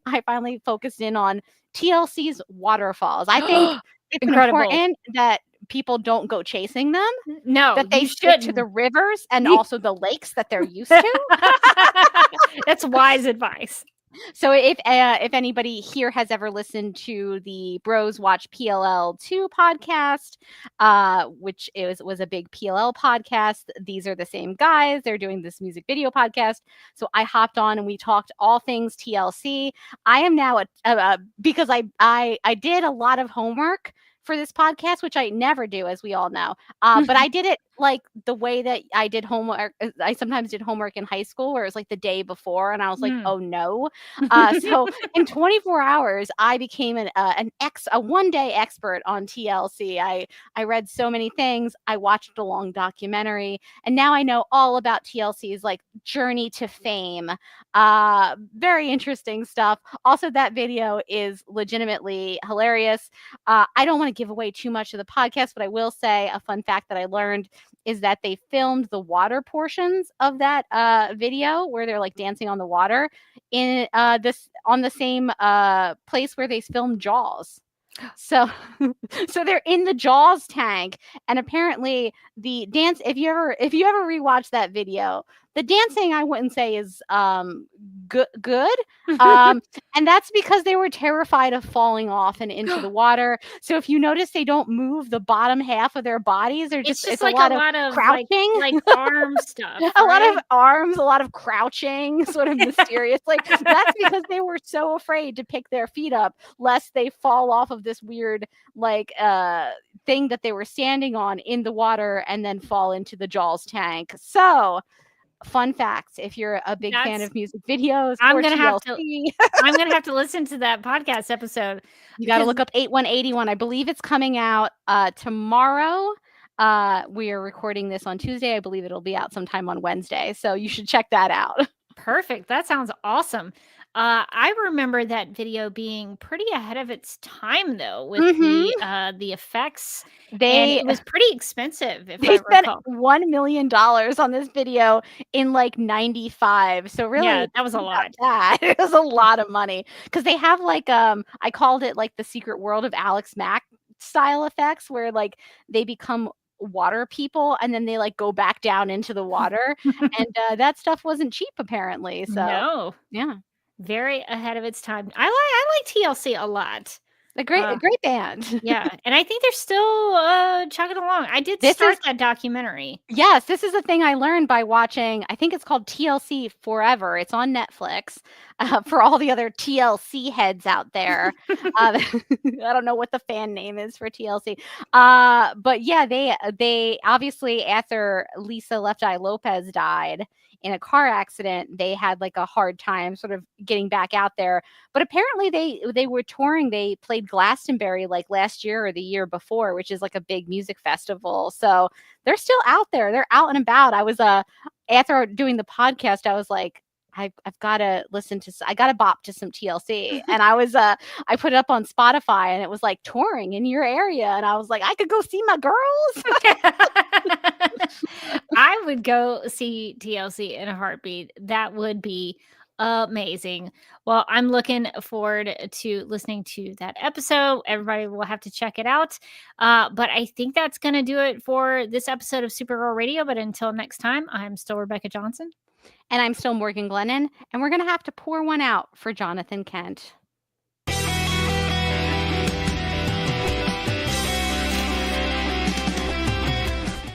focused in on TLC's Waterfalls. I think it's important that people don't go chasing them. No, that they stick to the rivers and also the lakes that they're used to. That's wise advice. So if anybody here has ever listened to the Bros Watch PLL 2 podcast, which was a big PLL podcast, these are the same guys. They're doing this music video podcast. So I hopped on and we talked all things TLC. I am now because I did a lot of homework for this podcast, which I never do, as we all know. But I did it like the way that I did homework. I sometimes did homework in high school where it was like the day before, and I was like, oh no. So in 24 hours, I became a one-day expert on TLC. I read so many things. I watched a long documentary, and now I know all about TLC's like journey to fame. Very interesting stuff. Also, that video is legitimately hilarious. I don't want to give away too much of the podcast, but I will say a fun fact that I learned is that they filmed the water portions of that video where they're like dancing on the water in on the same place where they filmed Jaws. So they're in the Jaws tank, and apparently the dance. If you ever rewatch that video, the dancing I wouldn't say is good. And that's because they were terrified of falling off and into the water. So if you notice, they don't move the bottom half of their bodies. They're It's it's like a lot of crouching, like arm stuff. a lot right? of arms, a lot of crouching, sort of mysterious. Like that's because they were so afraid to pick their feet up lest they fall off of this weird thing that they were standing on in the water and then fall into the Jaws tank. So fun facts if you're a big fan of music videos. I'm or gonna have TLC. I'm gonna have to listen to that podcast episode. You got to look up 8181. I believe it's coming out tomorrow. We are recording this on Tuesday. I believe it'll be out sometime on Wednesday. So you should check that out. Perfect. That sounds awesome. I remember that video being pretty ahead of its time, though, with the effects. And it was pretty expensive. If They I spent recall. $1 million on this video in like 95. So really, Yeah, that was a lot. It was a lot of money because they have like I called it like the secret world of Alex Mack style effects, where like they become water people and then they like go back down into the water, and that stuff wasn't cheap apparently. So No, yeah, very ahead of its time. I like TLC a lot. a great band. Yeah, and I think they're still chugging along. I did start that documentary. Yes, this is a thing I learned by watching. I think it's called TLC Forever. It's on Netflix. For all the other TLC heads out there, I don't know what the fan name is for TLC. But yeah, they obviously, after Lisa Left Eye Lopez died in a car accident, they had like a hard time sort of getting back out there. But apparently they were touring. They played Glastonbury like last year or the year before, which is like a big music festival. So they're still out there. They're out and about. I was after doing the podcast, I was like, I've got to I got to bop to some TLC. And I put it up on Spotify and it was like touring in your area. And I was like, I could go see my girls. I would go see TLC in a heartbeat. That would be amazing. Well, I'm looking forward to listening to that episode. Everybody will have to check it out. But I think that's going to do it for this episode of Supergirl Radio. But until next time, I'm still Rebecca Johnson. And I'm still Morgan Glennon. And we're going to have to pour one out for Jonathan Kent.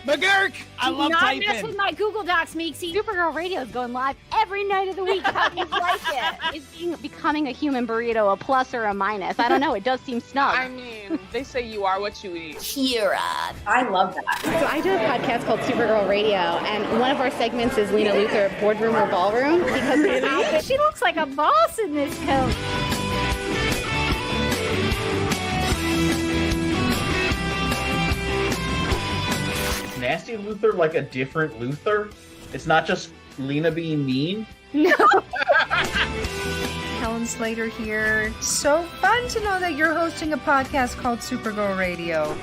McGurk! I love typing. Not mess with my Google Docs, Meeksy. Supergirl Radio is going live every night of the week. How do you like it? Is becoming a human burrito a plus or a minus? I don't know. It does seem snug. I mean, they say you are what you eat. Kira. I love that. So I do a podcast called Supergirl Radio, and one of our segments is Lena Luthor Boardroom or Ballroom, because She looks like a boss in this coat. Nasty Luthor like a different Luthor? It's not just Lena being mean? No. Helen Slater here. So fun to know that you're hosting a podcast called Supergirl Radio.